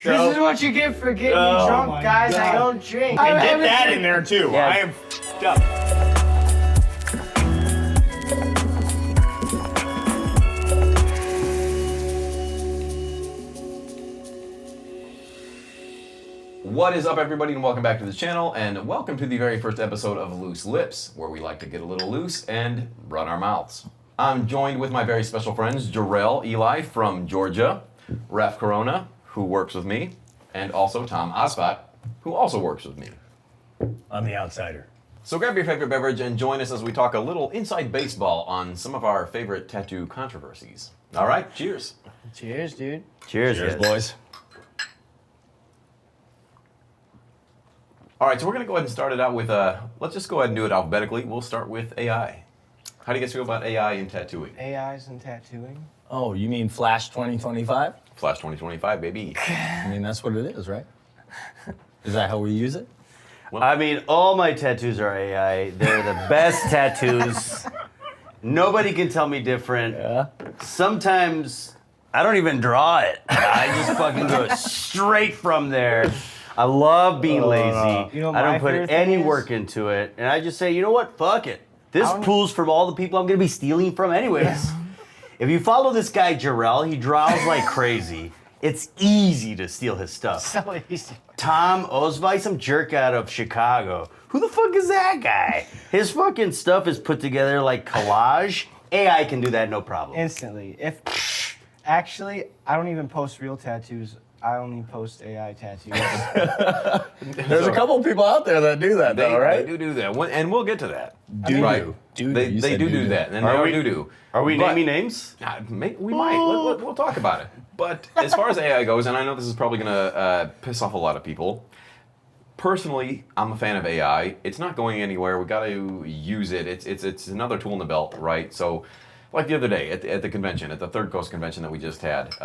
This is what you get for getting me drunk, guys. God. I don't drink. And get that in there too. Yeah. I am f***ed up. What is up, everybody, and welcome back to the channel, and welcome to the very first episode of Loose Lips, where we like to get a little loose and run our mouths. I'm joined with my very special friends, Jorell Elie from Georgia, Rafael Corona, who works with me, and also Tom Osvath, who also works with me. I'm the outsider. So grab your favorite beverage and join us as we talk a little inside baseball on some of our favorite tattoo controversies. All right, cheers. Cheers, dude. Cheers, Cheers, guys. boys. All right, so we're going to go ahead and start it out with, let's just go ahead and do it alphabetically. We'll start with AI. How do you guys feel about AI in tattooing? AIs and tattooing. Oh, you mean Flash 2025? Flash 2025, baby. I mean, that's what it is, right? Is that how we use it? I mean, all my tattoos are AI. They're the best tattoos. Nobody can tell me different. Yeah. Sometimes I don't even draw it. I just fucking go straight from there. I love being lazy. You know, I my don't put favorite any thing is- work into it. And I just say, you know what? Fuck it. This I don't- pool's from all the people I'm going to be stealing from anyways. If you follow this guy, Jorell, he draws like crazy. It's easy to steal his stuff. So easy. Tom Osvath, some jerk out of Chicago. Who the fuck is that guy? His fucking stuff is put together like collage. AI can do that no problem. Instantly. Actually, I don't even post real tattoos. I only post AI tattoos. There's a couple people out there that do that, though, right? They do that, and we'll get to that. Right. They do that, and Are they we- do. Are we But- naming names? We might. We'll talk about it. But as far as AI goes, and I know this is probably going to piss off a lot of people, personally, I'm a fan of AI. It's not going anywhere. We got to use it. It's another tool in the belt, right? So, like the other day at the convention, at the Third Coast convention that we just had.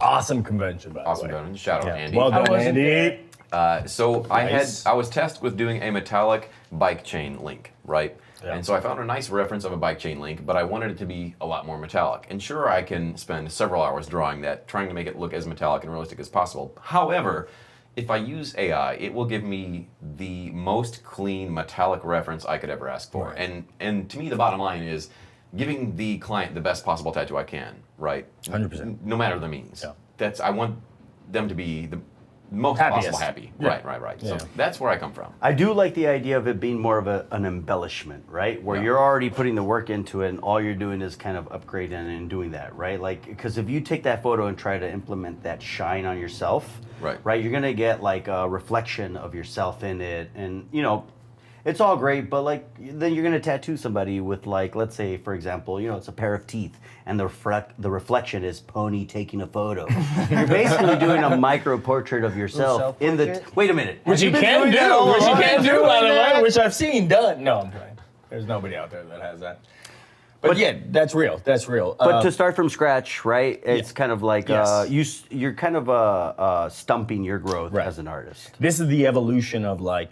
Awesome convention, by Awesome the way. convention. Shout out Yeah. Andy. Well done, wasn't Andy. So Nice. I was tasked with doing a metallic bike chain link, right? Yeah. And so I found a nice reference of a bike chain link, but I wanted it to be a lot more metallic. And sure, I can spend several hours drawing that, trying to make it look as metallic and realistic as possible. However, if I use AI, it will give me the most clean metallic reference I could ever ask for. Right. And to me, the bottom line is giving the client the best possible tattoo I can, right? 100%. No matter the means. Yeah. I want them to be the most Happiest. possible happy. Yeah. Right. Yeah. So that's where I come from. I do like the idea of it being more of an embellishment, right? Where Yeah. you're already putting the work into it and all you're doing is kind of upgrading and doing that, right? Like, because if you take that photo and try to implement that shine on yourself, Right. you're going to get like a reflection of yourself in it. And, you know, it's all great, but like then you're going to tattoo somebody with like, let's say, for example, you know, it's a pair of teeth and the reflection is Pony taking a photo. You're basically doing a micro portrait of yourself in the... self-portrait? Wait a minute. Which you Have been can doing do, that all by the along? way, which I've seen done. No, I'm playing. There's nobody out there that has that. But yeah, that's real. That's real. But to start from scratch, right? It's kind of like Yes. you're kind of stumping your growth Right. as an artist. This is the evolution of like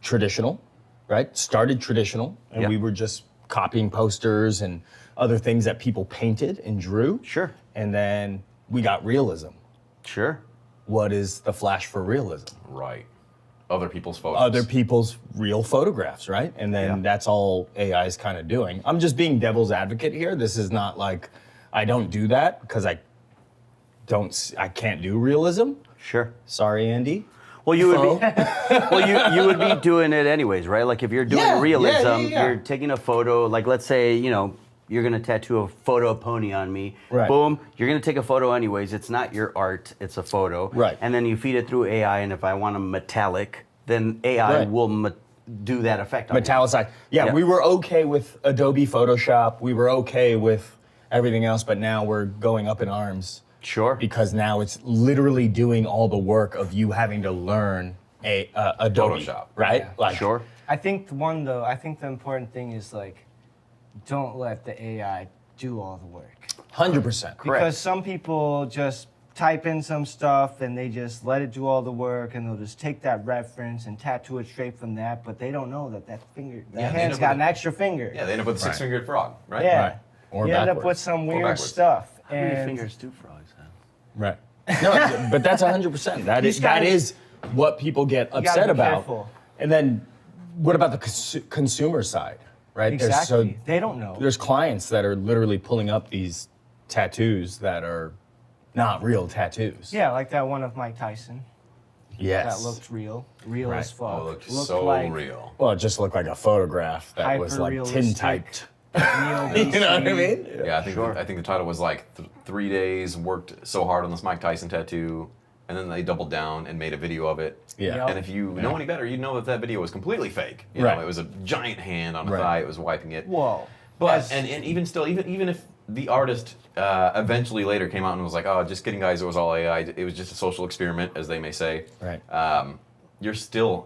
traditional, right? Started traditional, and Yeah. we were just copying posters and other things that people painted and drew. Sure. And then we got realism. Sure. What is the flash for realism? Right. Other people's photos. Other people's real photographs, right? And then Yeah. that's all AI is kind of doing. I'm just being devil's advocate here. This is not like I don't do that because I can't do realism. Sure. Sorry, Andy. Well, you would be Faux. well, you would be doing it anyways, right? Like if you're doing Yeah, realism, yeah. you're taking a photo. Like let's say you're gonna tattoo a photo of Pony on me. Right. Boom. You're gonna take a photo anyways. It's not your art. It's a photo. Right. And then you feed it through AI, and if I want a metallic, then AI Right. will do that effect on you. Metallicized. Yeah, Yeah. we were okay with Adobe Photoshop. We were okay with everything else, but now we're going up in arms Sure. because now it's literally doing all the work of you having to learn Adobe, Photoshop. right? Yeah. Like, Sure. I think the important thing is like, don't let the AI do all the work. 100%. Correct. Because some people just type in some stuff and they just let it do all the work and they'll just take that reference and tattoo it straight from that, but they don't know that that they hand's end up got with an extra finger. Yeah, they end up with a six-fingered frog, right? Yeah. Right. Or you end up backwards. with some weird backwards. stuff. How many And fingers do frogs have? Right. No, but that's 100%. That You is just gotta- that is what people get gotta upset be about. careful. And then, what about the consumer side? Right? Exactly. They don't know. There's clients that are literally pulling up these tattoos that are not real tattoos. Yeah, like that one of Mike Tyson. Yes. That looked real. Real Right. as fuck. Oh, it looked Looked so like real. Well, it just looked like a photograph that was like Hyper-realistic. tin typed. neo-BC. You know what I mean? Yeah, I think Sure. I think the title was like 3 days worked so hard on this Mike Tyson tattoo, and then they doubled down and made a video of it. Yeah. Yep. And if you know any better, you'd know that that video was completely fake. You Right. know, it was a giant hand on a Right. thigh. It was wiping it. Whoa. But As- and even still, even if the artist eventually later came out and was like, "Oh, just kidding, guys, it was all AI. It was just a social experiment," as they may say. Right. You're still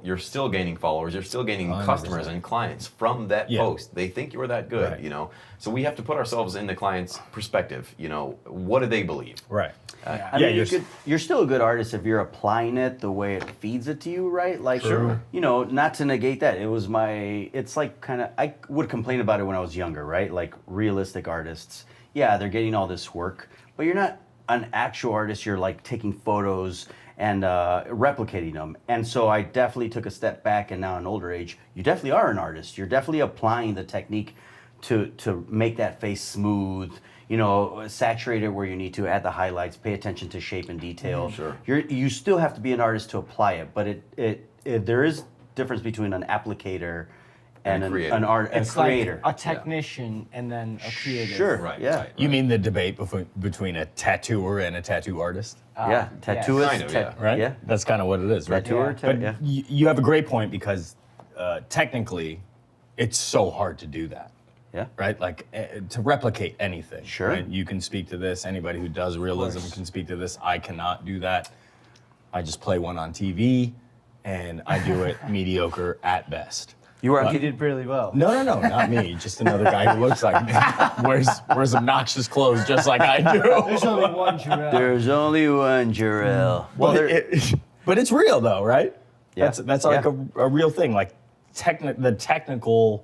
gaining followers. You're still gaining 100%. customers and clients from that Yeah. post. They think you're that good, Right. you know. So we have to put ourselves in the client's perspective. You know, what do they believe? Right. I Yeah, mean, you're you're still a good artist if you're applying it the way it feeds it to you, right? Like, True. you know, not to negate that. It's like kind of, I would complain about it when I was younger, right? Like realistic artists. Yeah, they're getting all this work, but you're not an actual artist. You're like taking photos and replicating them. And so I definitely took a step back, and now in older age, you definitely are an artist. You're definitely applying the technique to make that face smooth, you know, saturate it where you need to, add the highlights, pay attention to shape and detail. Sure. You still have to be an artist to apply it, but there is difference between an applicator and And a an creator. a It's creator. like a technician and then a creative. Sure. Right. Yeah. Right. You mean the debate between a tattooer and a tattoo artist? Yeah. Tattooist. Kind of, yeah. Right? Yeah. That's kind of what it is, right? Tattooer. Yeah. But Yeah. you have a great point because technically, it's so hard to do that, Yeah. right? Like to replicate anything. Sure. Right? You can speak to this. Anybody who does realism course. can speak to this. I cannot do that. I just play one on TV, and I do it mediocre at best. You were on You did really well. No, not me. Just another guy who looks like me. Wears obnoxious clothes just like I do. There's only one Jorell. There's only one Jorell. Well, But it's real though, right? Yeah. That's like Yeah. a real thing. Like the technical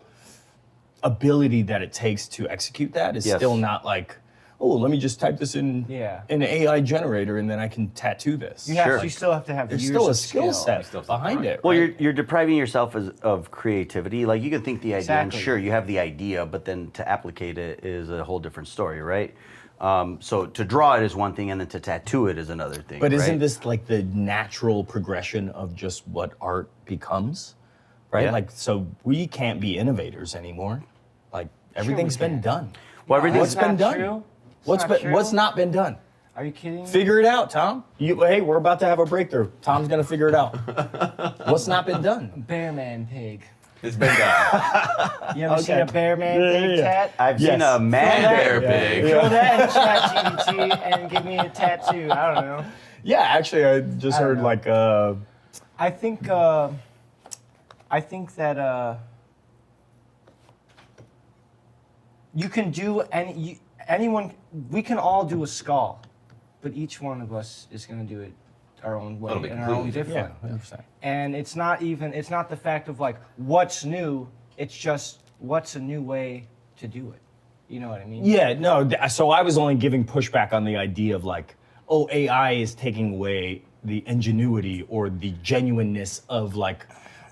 ability that it takes to execute that is Yes. still not like, oh, let me just type this in Yeah. an AI generator and then I can tattoo this. Sure. You still have to have There's years still a of skill set Still have to behind find it. Well, right? you're depriving yourself of creativity. Like you can think the idea, and Exactly. sure, you have the idea, but then to applicate it is a whole different story, right? So to draw it is one thing, and then to tattoo it is another thing. But isn't right? this like the natural progression of just what art becomes? Right? Yeah. Like, so we can't be innovators anymore. Like, everything's we been can. done. Well, What's everything's That's been not done? true. It's What's true. not been done? Are you kidding? me? Figure it out, Tom. Hey, we're about to have a breakthrough. Tom's gonna figure it out. What's not been done? Bear man pig. It's been done. You ever seen a bear man Yeah, pig yeah. tat? I've Yes. seen a man Bear bear. pig. Throw that in ChatGPT and give me a tattoo. I don't know. Yeah, actually, I just I don't heard know. like I think that you can do anyone. We can all do a skull, but each one of us is going to do it our own way It'll be and our own completely different. yeah, 100%. And it's not the fact of like what's new. It's just what's a new way to do it. You know what I mean? Yeah, no. So I was only giving pushback on the idea of like, oh, AI is taking away the ingenuity or the genuineness of like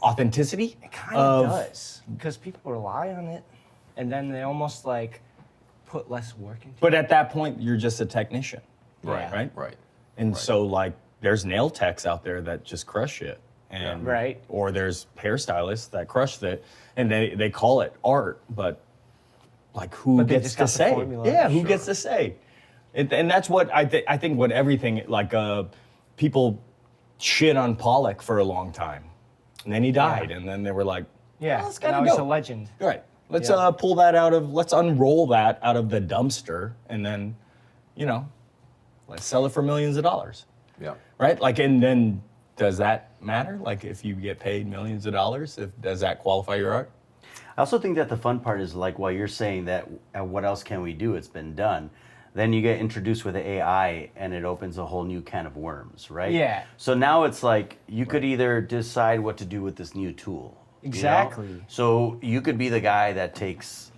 authenticity. It kind of does because people rely on it, and then they almost like put less work into it. But at that point, you're just a technician, Yeah. right? Right. And so like, there's nail techs out there that just crush it, and Yeah. Right. Or there's hairstylists that crush it, and they call it art, but like who But they gets just to got the say? formula. Yeah, who Sure. gets to say? And that's what I think. What everything like people shit on Pollock for a long time, and then he died, and then they were like, Yeah, well, it's now gotta he's go. a legend. Right. Let's Yeah. pull that let's unroll that out of the dumpster and then, let's sell it for millions of dollars. Yeah. Right? Like, and then does that matter? Like if you get paid millions of dollars, does that qualify your art? I also think that the fun part is like while you're saying that, what else can we do? It's been done. Then you get introduced with the AI and it opens a whole new can of worms, right? Yeah. So now it's like you could either decide what to do with this new tool. you know? Exactly. So you could be the guy that takes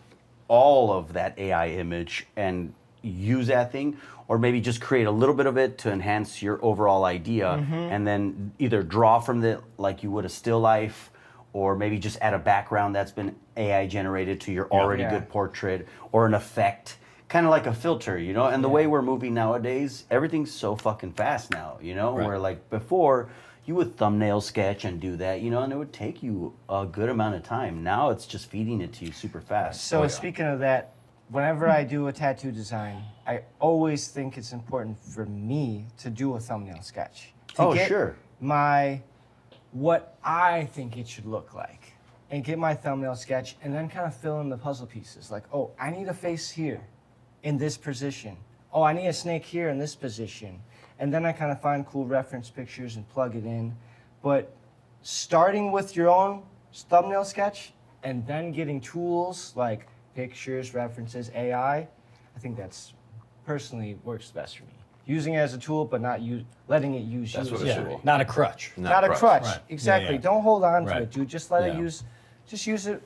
all of that AI image and use that thing, or maybe just create a little bit of it to enhance your overall idea, and then either draw from the like you would a still life, or maybe just add a background that's been AI generated to your already Yeah. good portrait, or an effect, kind of like a filter, you know. And the way we're moving nowadays, everything's so fucking fast now, you know. Right. Where like before, you would thumbnail sketch and do that, you know, and it would take you a good amount of time. Now it's just feeding it to you super fast. So speaking of that, whenever I do a tattoo design, I always think it's important for me to do a thumbnail sketch. To get Sure. what I think it should look like, and get my thumbnail sketch, and then kind of fill in the puzzle pieces. Like, oh, I need a face here, in this position. Oh, I need a snake here in this position. And then I kind of find cool reference pictures and plug it in. But starting with your own thumbnail sketch, and then getting tools like pictures, references, AI, I think that's personally works best for me. Using it as a tool, but not letting it use That's you. what it should be. Not a crutch. Not a crutch. Right. Exactly. Yeah. Don't hold on to Right. it, dude. Just let it Yeah. just use it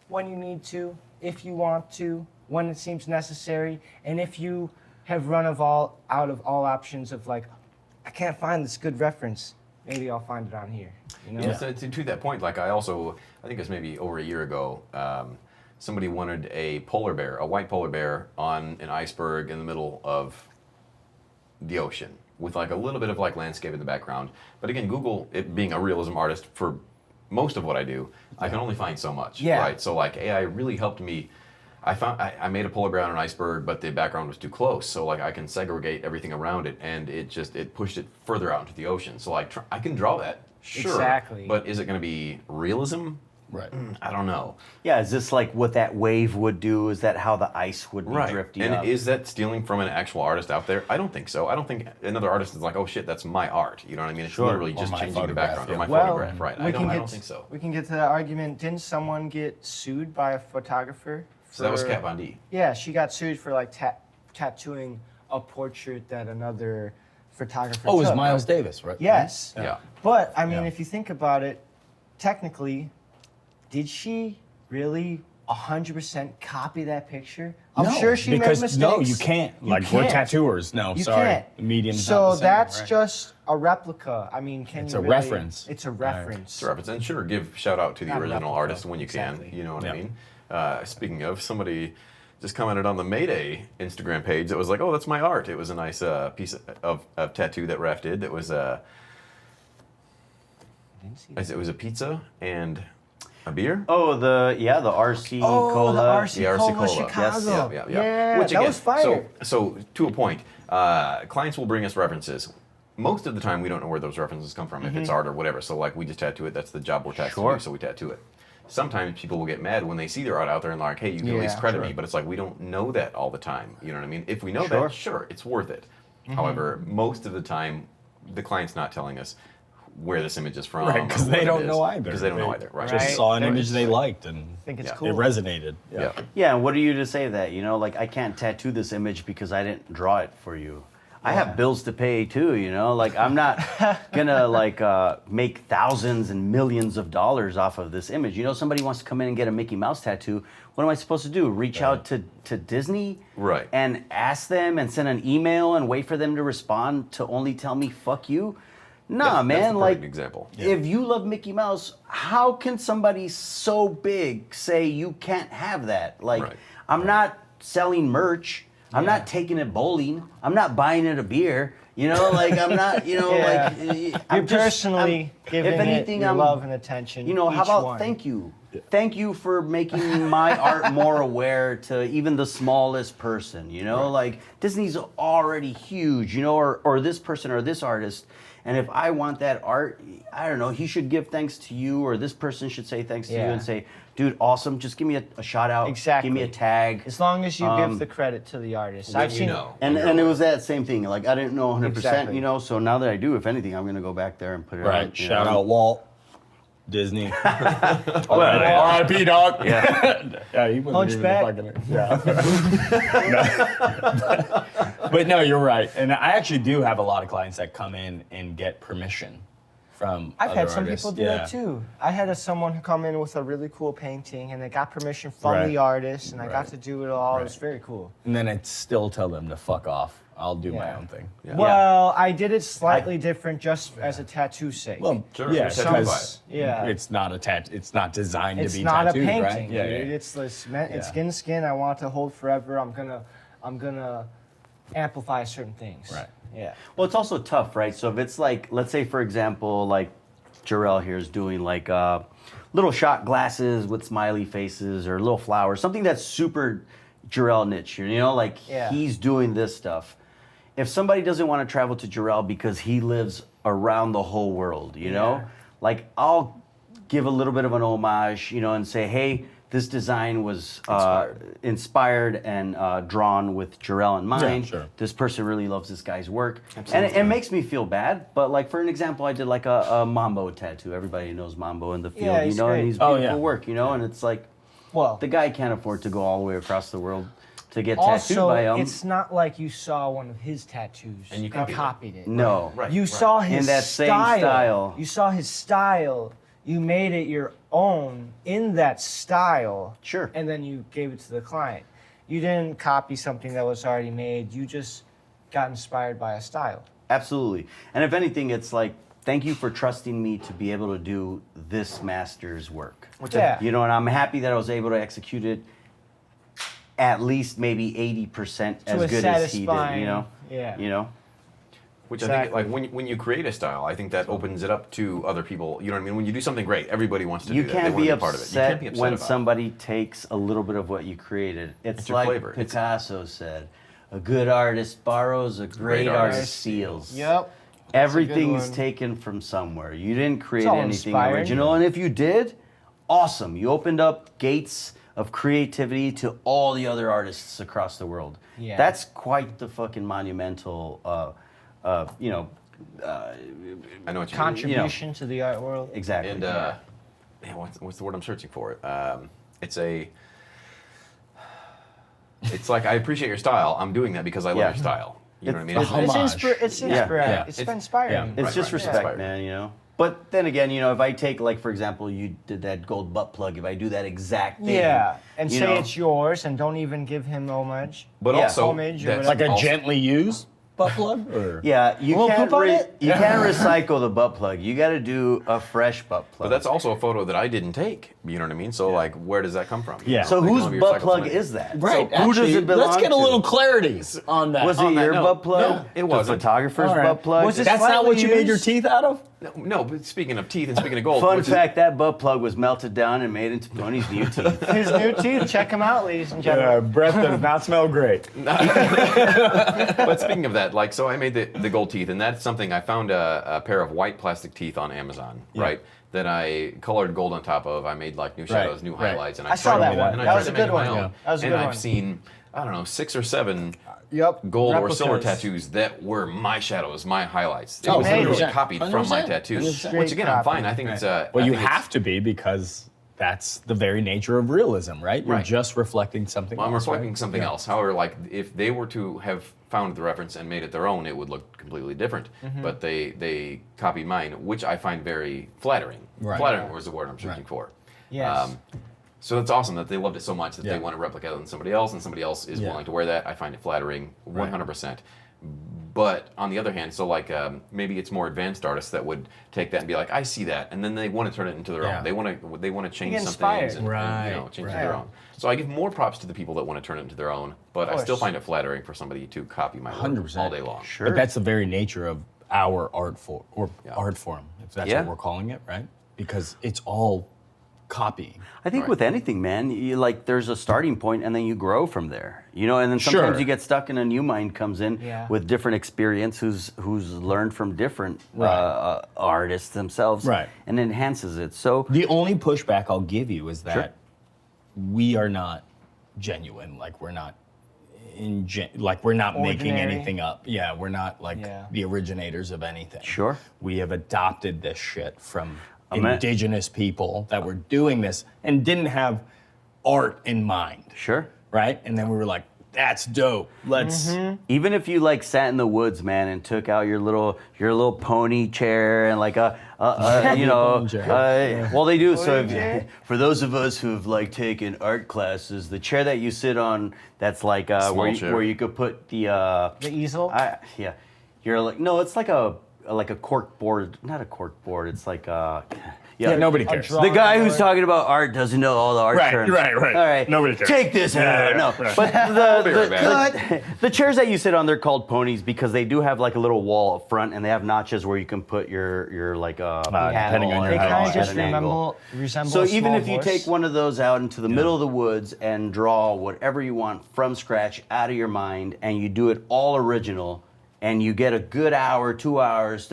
when you need to, if you want to, when it seems necessary, and if you have run out of all options of like, I can't find this good reference, maybe I'll find it on here. You know? Yeah. So to that point, like I think it was maybe over a year ago, somebody wanted a polar bear, a white polar bear on an iceberg in the middle of the ocean with like a little bit of like landscape in the background. But again, Google, it being a realism artist for most of what I do, I can only find so much, Yeah. right? So like AI really helped me. I made a polar bear on an iceberg, but the background was too close. So like I can segregate everything around it, and it pushed it further out into the ocean. So like I can draw that, sure. Exactly. But is it going to be realism? Right. I don't know. Yeah, is this like what that wave would do? Is that how the ice would be drifting And up? is that stealing from an actual artist out there? I don't think so. I don't think another artist is like, oh shit, that's my art. You know what I mean? It's literally Or just my changing the photograph, background or yeah. my Well, photograph, right? we I can don't get- think so. We can get to that argument. Didn't someone get sued by a photographer? So that was for- Kat Von D. Yeah, she got sued for like tattooing a portrait that another photographer Oh, it was took. Miles Davis, right? Yes. Yeah. But I mean, Yeah. if you think about it, technically, did she really 100% copy that picture? I'm No, sure she because made mistakes. no, you can't. You Like we're can't. tattooers. No, You sorry. can't. The medium's So not the same, that's right? just a replica. I mean, can It's you a really- reference. It's a Right. reference. It's a reference. And sure, give shout out to the Not original replica, artist when you exactly. can. You know what Yeah. I mean? Speaking of, somebody just commented on the Mayday Instagram page that was like, oh, that's my art. It was a nice piece of tattoo that Raph did that was Didn't see that. it was a pizza and a beer. Oh, the RC Oh, Cola. the RC The RC Cola, Cola. Chicago. Yeah. Yeah, Which that again, was fire. So to a point, clients will bring us references. Most of the time, we don't know where those references come from, if it's art or whatever. So like, we just tattoo it. That's the job we're tattooing, Sure. so we tattoo it. Sometimes people will get mad when they see their art out there and like, hey, you can at Yeah, least credit sure. me. But it's like, we don't know that all the time. You know what I mean? If we know Sure. that, sure, it's worth it. However, most of the time, the client's not telling us where this image is from. Right, 'cause or they what it don't is, know either. Because they don't know either. Right. Just Right. saw an They're image just they like- liked and I think it's Yeah. cool. it resonated. Yeah. Yeah, and what are you to say that? You know, like I can't tattoo this image because I didn't draw it for you. I have bills to pay too, you know? Like I'm not gonna like make thousands and millions of dollars off of this image. You know, somebody wants to come in and get a Mickey Mouse tattoo. What am I supposed to do? Reach out to Disney? Right. And ask them and send an email and wait for them to respond to only tell me fuck you? Nah, That's man, the like perfect example. if you love Mickey Mouse, how can somebody so big say you can't have that? Like, Right. I'm not selling merch. I'm not taking it bowling. I'm not buying it a beer. You know, like I'm not. You know, Yeah. like You're personally giving if anything, it your I'm- love and attention. You know, how each about one. thank you? Thank you for making my art more aware to even the smallest person. You know, like Disney's already huge. You know, or this person or this artist. And if I want that art, I don't know, he should give thanks to you, or this person should say thanks to you Yeah. and say, dude, awesome, just give me a shout out. Exactly. Give me a tag. As long as you Um, give the credit to the artist. When I've you seen know. And it was that same thing. Like, I didn't know 100%, Exactly. you know, so now that I do, if anything, I'm going to go back there and put it on. Right. you Shout know. out Walt Disney. R.I.P. dog. Yeah. Yeah, he wasn't even Hunchback. fucking. Yeah. But no, you're right. And I actually do have a lot of clients that come in and get permission from I've other had some artists. people do Yeah. that too. I had someone come in with a really cool painting, and they got permission from Right. the artist, and I got Right. to do it all. It was Right. very cool. And then I'd still tell them to fuck off. I'll do my Yeah. own thing. Yeah. Well, I did it slightly different just as a tattoo's sake. Well, Sure, yeah, you're tattooed because Yeah. it's not it's not designed it's to be not tattooed, a painting, right? Yeah, dude. yeah. It's it's Yeah. skin to skin. I want it to hold forever. I'm gonna amplify certain things. Right. Yeah. Well, it's also tough, right? So if it's like, let's say, for example, like Jorell here is doing like little shot glasses with smiley faces or little flowers, something that's super Jorell niche, you know, like Yeah. he's doing this stuff. If somebody doesn't want to travel to Jorell because he lives around the whole world, you know, Yeah. like I'll give a little bit of an homage, you know, and say, hey, this design was inspired and drawn with Jorell in mind. sure. This person really loves this guy's work. And it makes me feel bad. But like for an example, I did like a Mambo tattoo. Everybody knows Mambo in the field, Yeah, you he's know, great. and he's Oh, beautiful yeah. work, you know, and it's like Well, the guy can't afford to go all the way across the world to get tattooed also, by him. it's not like you saw one of his tattoos And you and copied it. copied it. No. Right. You saw his In that same style. style. You saw his style. You made it your own in that style. Sure. And then you gave it to the client. You didn't copy something that was already made. You just got inspired by a style. Absolutely. And if anything, it's like, thank you for trusting me to be able to do this master's work. Yeah. You know, and I'm happy that I was able to execute it at least maybe 80% To as a good as he did, satisfying- you know? yeah. You know? Which I think, Exactly. like, when you create a style, I think that opens it up to other people. You know what I mean? When you do something great, everybody wants to You do that. They can't want be to be part of it. You upset can't be upset when about it. somebody takes a little bit of what you created. It's your like flavor. It's- Picasso said, a good artist borrows, a great artist steals. Yep. Everything's one. taken from somewhere. You didn't create all anything inspiring. original. And if you did, awesome. You opened up gates of creativity to all the other artists across the world. Yeah. That's quite the fucking monumental, you know, I know what you mean. Contribution to the art world. exactly. And man, what's the word I'm searching for? It's like I appreciate your style. I'm doing that because I love Yeah. your style. You know what I mean? It's- homage. It's Yeah. inspiring. Yeah. It's It's- inspiring. yeah. It's Right, just right. respect, Inspired. man, you know? But then again, you know, if I take, like, for example, you did that gold butt plug, if I do that exact thing. Yeah, and you say know, it's yours, and don't even give him homage. But Yeah. also, Homage or that's whatever. Like a also- gently used butt plug? Or? Yeah, you little can't poop on it? you can't recycle the butt plug. You got to do a fresh butt plug. But that's also a photo that I didn't take. You know what I mean? So like, where does that come from? Yeah. so They can whose only butt recycle plug so many. is that? Right. So who does actually, it belong let's get a to? little clarity on that. Was On it that your note, butt plug? no, it wasn't. The photographer's All right. butt plug? Was it That's not what you slightly made your used? teeth out of? No, but speaking of teeth and speaking of gold, Fun which is- fact, that butt plug was melted down and made into Pony's new teeth. His new teeth. Check him out, ladies and gentlemen. Breath does not smell great. But speaking of that, like, so I made the gold teeth, and that's something I found a pair of white plastic teeth on Amazon, right? That I colored gold on top of. I made like new shadows, new right. highlights, and I saw tried that to- one. and I That tried was to a make good it my one. own. That was a and good I've one. seen, I don't know, 6 or 7 Yep. gold or silver Replicas. tattoos that were my shadows, my highlights. It Oh, was literally 100%. copied from my 100%. tattoos. 100%. Which again, I'm fine. I think it's Well, I you think it's- have to be because that's the very nature of realism, right? You're Right. just reflecting something Well, I'm else, reflecting right? something Yeah. else. However, like if they were to have found the reference and made it their own, it would look completely different. Mm-hmm. But they copied mine, which I find very flattering. Right. Flattering was the word I'm searching Right. for. Yes. So it's awesome that they loved it so much that Yeah. they want to replicate it on somebody else, and somebody else is Yeah. willing to wear that. I find it flattering, 100%. But on the other hand, so like maybe it's more advanced artists that would take that and be like, I see that, and then they want to turn it into their Yeah. own. They want to change get some inspired. things and, Right, you know, change right. their own. So I give more props to the people that want to turn it into their own, but I still course. find it flattering for somebody to copy my work 100%. all day long. Sure. But that's the very nature of our art form, or Yeah. art form, if that's Yeah. what we're calling it, right? Because it's all copying. I think Right. with anything, man, you like there's a starting point and then you grow from there. You know, and then sometimes Sure. you get stuck and a new mind comes in Yeah. with different experience who's learned from different Right. artists themselves Right. and enhances it. So The only pushback I'll give you is that Sure. we are not genuine. Like we're not like we're not making Ordinary. anything up. Yeah, we're not like Yeah. the originators of anything. Sure. We have adopted this shit from Amen. indigenous people that were doing this and didn't have art in mind. sure. Right? And then we were like, That's dope. Let's. Even if you like sat in the woods, man, and took out your little pony chair and like you know, Pony chair. well they do. So for those of us who've like taken art classes, the chair that you sit on, that's like chair. where you could put the easel. yeah, you're like no, it's like a cork board, not a cork board. It's like Yeah, nobody cares. draw- the guy who's talking about art doesn't know all the art terms. Right. All right. Nobody cares. Take this out. No. right. But be right the chairs that you sit on, they're called ponies because they do have like a little wall up front and they have notches where you can put your like depending on panel your They or height. kind at of just an angle. resemble So a even small if you horse. take one of those out into the middle of the woods and draw whatever you want from scratch out of your mind and you do it all original and you get a good hour, 2 hours,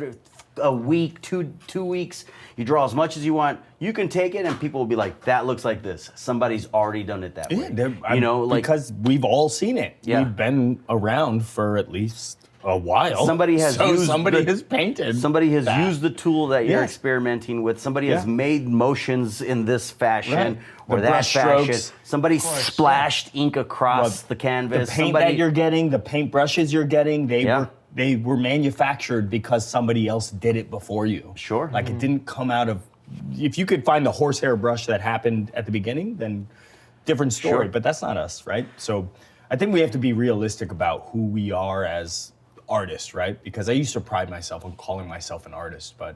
a week, two weeks, you draw as much as you want, you can take it and people will be like, that looks like this. Somebody's already done it that way. You know, like because we've all seen it. Yeah. We've been around for at least a while. Somebody has used somebody the- has painted. Somebody has that. used the tool that you're Yeah. experimenting with. Somebody has Yeah. made motions in this fashion Right. or The that brush fashion. strokes. Somebody splashed ink across the canvas. The paint Somebody, that you're getting, the paint brushes you're getting, Yeah. they were manufactured because somebody else did it before you. Sure. Like it didn't come out of. If you could find the horsehair brush that happened at the beginning, then different story. Sure. But that's not us, right? So I think we have to be realistic about who we are as artists, right? Because I used to pride myself on calling myself an artist, but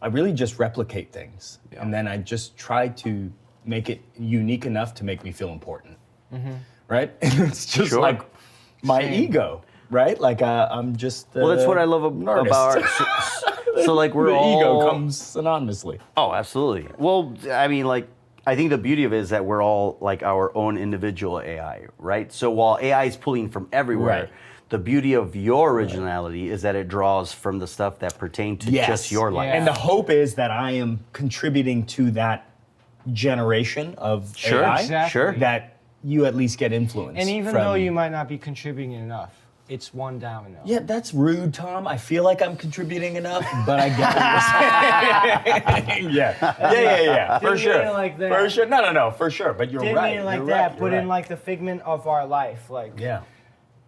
I really just replicate things, and then I just try to make it unique enough to make me feel important, right? It's just Sure. like my Same. ego, right? Like I'm just. well, that's what I love an artist. about art. So like we're the all ego comes synonymously. Oh, absolutely. Well, I mean, like, I think the beauty of it is that we're all like our own individual AI, right? So while AI is pulling from everywhere, Right. the beauty of your originality is that it draws from the stuff that pertain to just your life. Yeah. And the hope is that I am contributing to that generation of Sure, AI. Exactly. sure. That you at least get influence. And even from- though you might not be contributing enough, it's one domino. Yeah, that's rude, Tom. I feel like I'm contributing enough, but I get what you're saying. Yeah. For Didn't sure. mean it like that. For sure. No, for sure. But you're Didn't right. mean it like you're that. right, Put you're in right. like the figment of our life, like Yeah.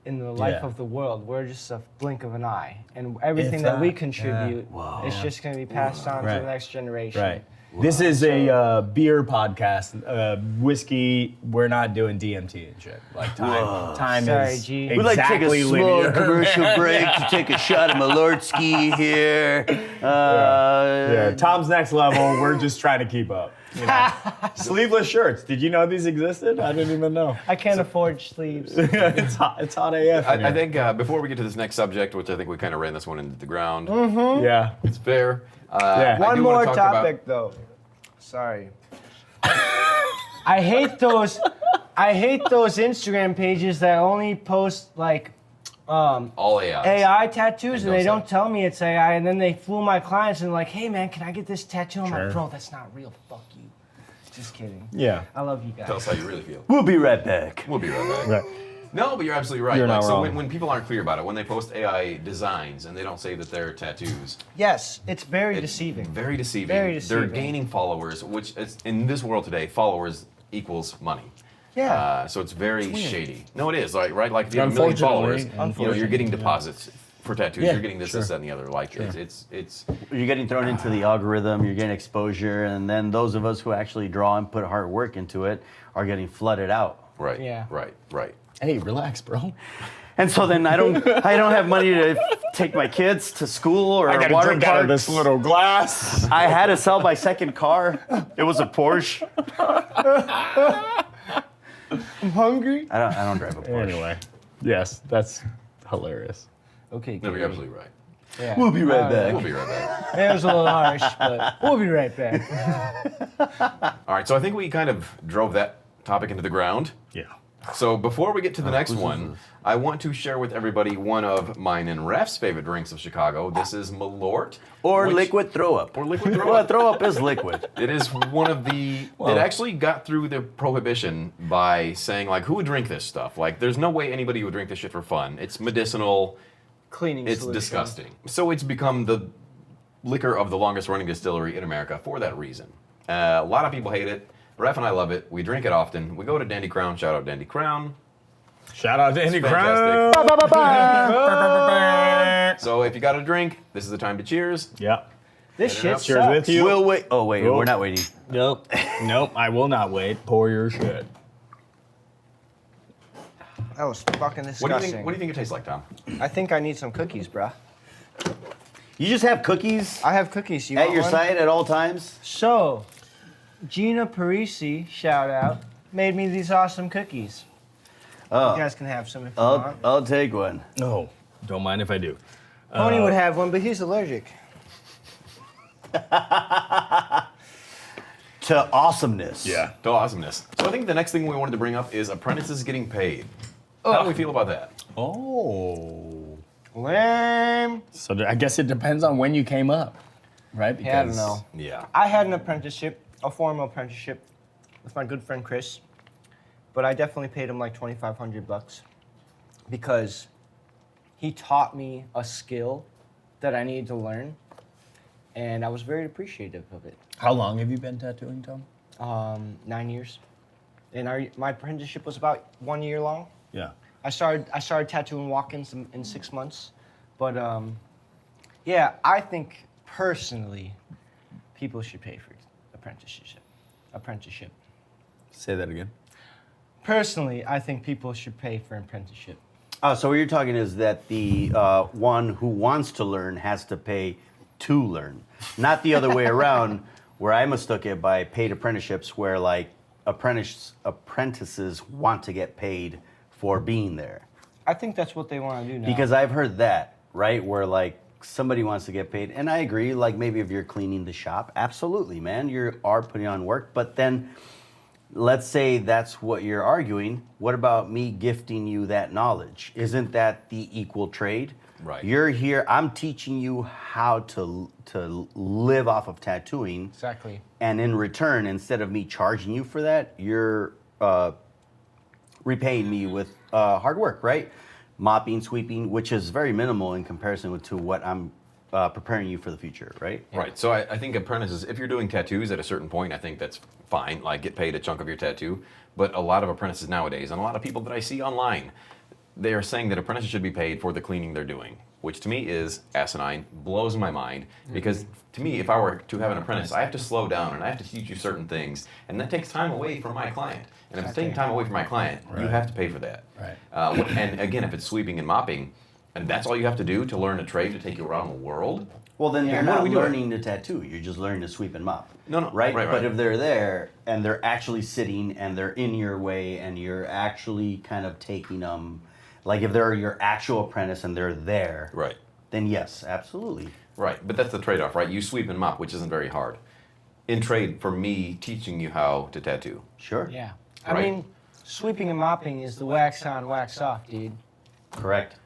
in the life Yeah. of the world. We're just a blink of an eye, and everything If that we that, contribute is just going to be passed on to Right. the next generation. Right. This is a beer podcast. Whiskey. We're not doing DMT and shit. Like time Sorry, is G. exactly We'd like to take a slow linear. commercial break to take a shot of Malortsky here. Yeah, Tom's next level. We're just trying to keep up. You know? Sleeveless shirts. Did you know these existed? I didn't even know. I can't afford sleeves. It's hot. It's hot AF. in I here. think before we get to this next subject, which I think we kind of ran this one into the ground, Yeah. it's fair. Yeah. I One do wanna more talk about- topic, though. Sorry. I hate those. I hate those Instagram pages that only post like all AI. AI tattoos and don't they say. don't tell me it's AI, and then they fool my clients and like, hey man, can I get this tattoo? I'm Sure. like, bro, that's not real. Fuck you. Just kidding. Yeah. I love you guys. Tell us how you really feel. We'll be right back. We'll be right back. Right. No, but you're absolutely right. You're Like, not so wrong. when people aren't clear about it, when they post AI designs and they don't say that they're tattoos, Yes, it's very it's deceiving. Very deceiving. Very They're deceiving. gaining followers, which is, in this world today, followers equals money. Yeah. So it's very shady. No, it is. Like, right? Like if you have a million followers, you're getting deposits for tattoos. Yeah, you're getting this, sure. this, that, and the other. Like it's You're getting thrown into the algorithm, you're getting exposure, and then those of us who actually draw and put hard work into it are getting flooded out. right. Yeah. Right. Hey, relax, bro. And so then I don't have money to take my kids to school or I gotta water drink out of parks. this little glass. I had to sell my second car. It was a Porsche. I'm hungry. I don't drive a Porsche. Anyway, yes, that's hilarious. Okay. No, you're absolutely right. Yeah. We'll be right We'll back. be right back. It was a little harsh, but we'll be right back. All right. So I think we kind of drove that topic into the ground. Yeah. So before we get to the next one, I want to share with everybody one of mine and Ref's favorite drinks of Chicago. This is Malort. Or which- liquid throw up. Or liquid throw Well, up. throw up is liquid. It is one of the. It actually got through the prohibition by saying like, who would drink this stuff? Like, there's no way anybody would drink this shit for fun. It's medicinal. Cleaning It's solution. disgusting. So it's become the liquor of the longest running distillery in America for that reason. A lot of people hate it. Ref and I love it. We drink it often. We go to Dandy Crown. Shout out Dandy Crown. Shout out to Andy fantastic. Crow. So if you got a drink, this is the time to cheers. Yeah. This shit Cheers sucks. with you. We'll wait. Oh wait, Cool. we're not waiting. Nope. Nope. I will not wait. Pour your shit. That was fucking disgusting. What do you think it tastes like, Tom? I think I need some cookies, bruh. You just have cookies I have cookies. You at want your one? side at all times. So, Gina Parisi, shout out, made me these awesome cookies. You Oh, guys can have some if you want. I'll take one. No. Don't mind if I do. Pony would have one, but he's allergic. To awesomeness. Yeah. To awesomeness. So I think the next thing we wanted to bring up is apprentices getting paid. How do we feel about that? Oh. Lame. So I guess it depends on when you came up, right? Yeah, I don't know. Yeah. I had an apprenticeship, a formal apprenticeship, with my good friend Chris, but I definitely paid him like $2,500 because he taught me a skill that I needed to learn, and I was very appreciative of it. How long have you been tattooing, Tom? 9 years, and my apprenticeship was about 1 year long. Yeah. I started tattooing walk-ins in 6 months, but yeah, I think personally, people should pay for apprenticeship. Say that again. Personally, I think people should pay for apprenticeship. So what you're talking is that the one who wants to learn has to pay to learn, not the other way around, where I mistook it by paid apprenticeships, where like apprentices want to get paid for being there. I think that's what they want to do now. Because I've heard that, right? Where like somebody wants to get paid, and I agree, like maybe if you're cleaning the shop, absolutely, man, you are putting on work, but then let's say that's what you're arguing. What about me gifting you that knowledge? Isn't that the equal trade? Right. You're here, I'm teaching you how to live off of tattooing. Exactly. And in return, instead of me charging you for that, you're repaying me with hard work, right? Mopping, sweeping, which is very minimal in comparison to what I'm preparing you for the future, right? Right. So I think apprentices, if you're doing tattoos at a certain point, I think that's fine. Like get paid a chunk of your tattoo. But a lot of apprentices nowadays, and a lot of people that I see online, they are saying that apprentices should be paid for the cleaning they're doing, which to me is asinine, blows my mind. Because to me, if I were to have an apprentice, I have to slow down and I have to teach you certain things, and that takes time away from my client. And if it's taking time away from my client, you have to pay for that. Right. And again, if it's sweeping and mopping, and that's all you have to do to learn a trade to take you around the world. Well, then you're what are not we doing? learning to tattoo. You're just learning to sweep and mop. No, Right? right. But if they're there and they're actually sitting and they're in your way and you're actually kind of taking them, like if they're your actual apprentice and they're there, Right. then yes, absolutely. Right, but that's the trade-off, right? You sweep and mop, which isn't very hard. In trade for me teaching you how to tattoo. Sure. Yeah. I Right. mean, sweeping and mopping is the wax on, wax off, dude. Correct.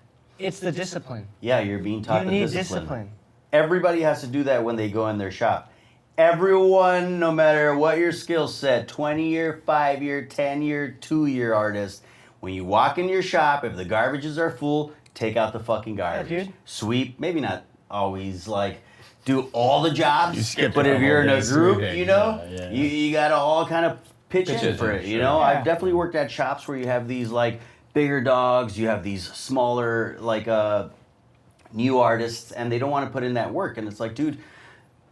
It's the discipline. Yeah, you're being taught You the need discipline. discipline. Everybody has to do that when they go in their shop. Everyone, no matter what your skill set, 20-year, 5-year, 10-year, 2-year artist, when you walk in your shop, if the garbages are full, take out the fucking garbage. dude. Sweep, maybe not always like do all the You jobs, skip but a if you're in whole a day group, sweeping, you know, yeah. you gotta all kind of pitch Pitch in in, for it. You sure. know, Yeah. I've definitely worked at shops where you have these like bigger dogs, you have these smaller like new artists, and they don't want to put in that work, and it's like, dude,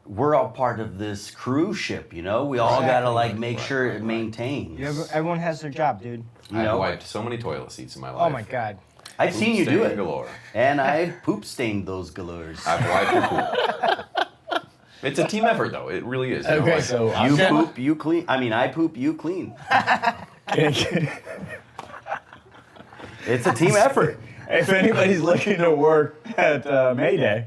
we're all part of this cruise ship, you know. We all gotta like make sure it maintains. Everyone has their job, dude. You I've know, wiped so many toilet seats in my life. Oh my God. I've seen you do Poop it, galore. and I poop stained those galores. I've wiped your poop. It's a team effort, though. It really is. You know, Okay, like- so You poop, you clean. I mean, I poop, you clean. It's a team effort. If anybody's looking to work at Mayday,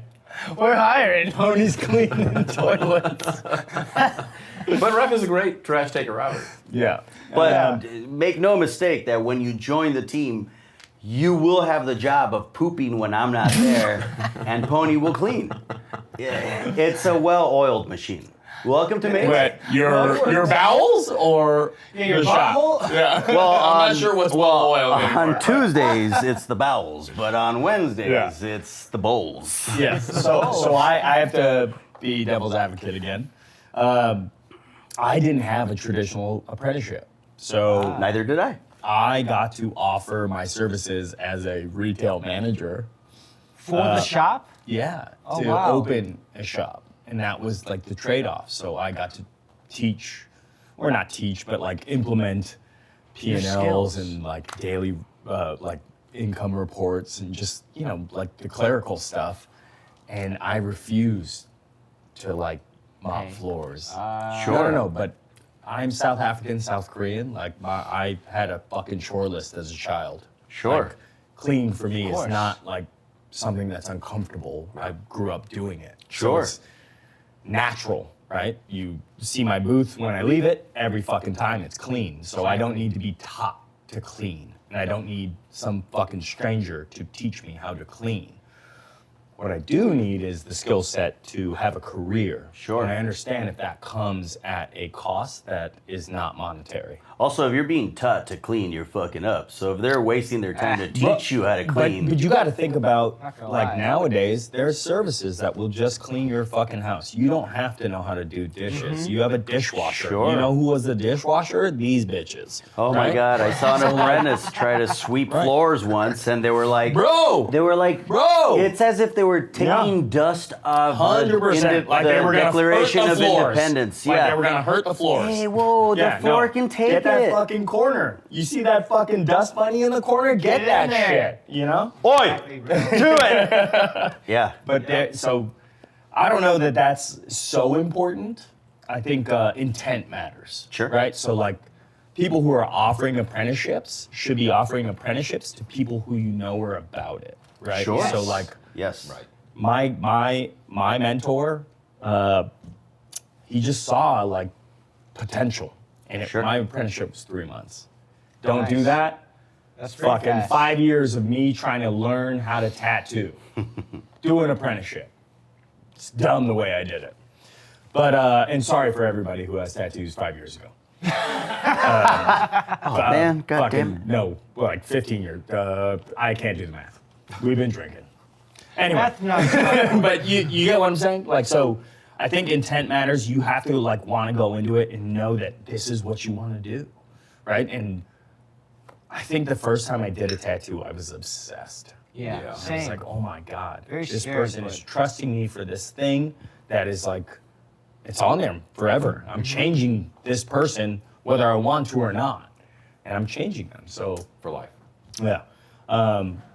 We're hiring. Pony's cleaning toilets. But Ref is a great trash taker outer. Yeah. But make no mistake that when you join the team, you will have the job of pooping when I'm not there, and Pony will clean. Yeah, it's a well-oiled machine. Welcome to Mayday. But your bowels or your the shop? butthole? Yeah. Well, I'm not sure what's well oiled on Tuesdays, it's the bowels, but on Wednesdays, Yeah. it's the bowls. Yes. So I have to be devil's advocate again. I didn't have a traditional apprenticeship. So Neither did I. I got to offer my services as a retail manager. For the shop? Yeah, Oh, to wow. open a shop. And that was like the trade-off. So I got to teach, or not teach, but like implement Your P&Ls skills. and like daily like income reports and just, you know, like the clerical stuff. And I refused to like mop Hey. floors. Sure. No, but I'm South African, South Korean. Like I had a fucking chore list as a child. Sure. Like, clean for me is course. not like something that's uncomfortable. I grew up doing it. Sure. So it's natural, right? You see my booth when I leave it, every fucking time it's clean. So I don't need to be taught to clean. And I don't need some fucking stranger to teach me how to clean. What I do need is the skill set to have a career. Sure. And I understand if that comes at a cost that is not monetary. Also, if you're being taught to clean, you're fucking up. So if they're wasting their time to teach you how to clean, But you got to think about, Not gonna like lie. nowadays, there's services that will just clean your fucking house. You don't have to know how to do dishes. You have a dishwasher. Sure. You know who was the dishwasher? These bitches. oh my right? god, I saw an apprentice try to sweep Right. floors once, and they were like, Bro! bro, it's as if they were taking dust off 100%. Like they were the gonna Declaration hurt the of floors. Independence. Like Yeah, they were gonna hurt the floors. Hey, whoa, the floor can take Get that it. fucking corner. You see that fucking dust bunny in the corner? Get in that there. shit. You know? Oi, do it. Yeah, But so I don't know that that's so important. I think intent matters. Sure. Right? So like people who are offering apprenticeships should be offering apprenticeships to people who you know are about it. Right? Sure. So like yes, Right. my mentor, he just saw like potential. And Sure. my apprenticeship was 3 months. Don't do Nice. that. That's pretty Fucking fast. 5 years of me trying to learn how to tattoo. Do an apprenticeship. It's dumb the way I did it. But, and sorry for everybody who has tattoos 5 years ago. Oh man, god damn it. No, like 15 years. I can't do the math. We've been drinking. Anyway. That's not But you get what I'm saying? Like, so I think intent matters. You have to like want to go into it and know that this is what you want to do, right? And I think the first time I did a tattoo, I was obsessed. Yeah, Yeah. I was same. like, oh my God, Very this scary, person is but- trusting me for this thing that is like, it's on there forever. I'm changing this person whether I want to or not. And I'm changing them. So For life. yeah.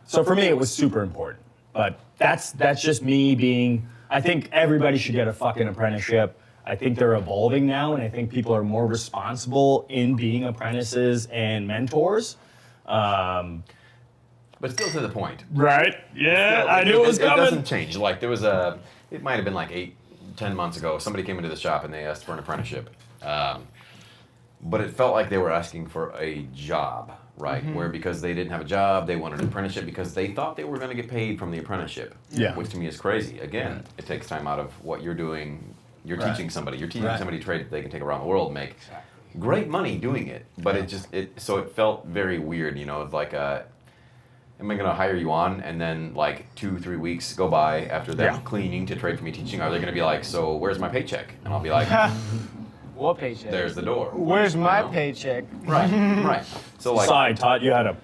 So for me, it was super important. But that's just me being. I think everybody should get a fucking apprenticeship. I think they're evolving now, and I think people are more responsible in being apprentices and mentors. But still to the point. Right? Yeah, Still, I knew it was It coming. doesn't change. Like there was it might have been like 8-10 months ago. Somebody came into the shop and they asked for an apprenticeship. But it felt like they were asking for a job, right? Where because they didn't have a job, they wanted an apprenticeship because they thought they were going to get paid from the apprenticeship. Yeah. Which to me is crazy. Again, it takes time out of what you're doing. You're Right. teaching somebody. You're teaching Right. somebody a trade that they can take around the world and make great money doing it. But so it felt very weird, you know, it's like am I going to hire you on and then like 2-3 weeks go by after them Yeah. cleaning to trade for me teaching? Are they going to be like, so where's my paycheck? And I'll be like, What paycheck? there's the door. Where's my You know? paycheck? Right, right. So like, So I taught you how to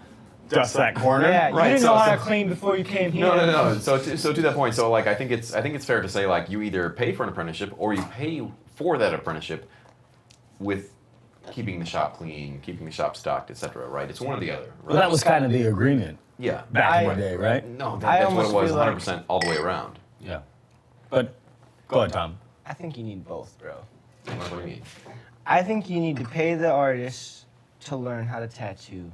dust that corner. Yeah, you Right, didn't so- know how to so- clean before you came here. no. So to that point, so like I think it's fair to say like you either pay for an apprenticeship or you pay for that apprenticeship with keeping the shop clean, keeping the shop stocked, etc. Right? It's one or the other. Right? Well, that was kind of the agreement yeah. back in I- the day, right? No, I that's what it almost was, feel like- 100% all the way around. Yeah. But go ahead, Tom. I think you need both, bro. What do you mean? I think you need to pay the artist to learn how to tattoo.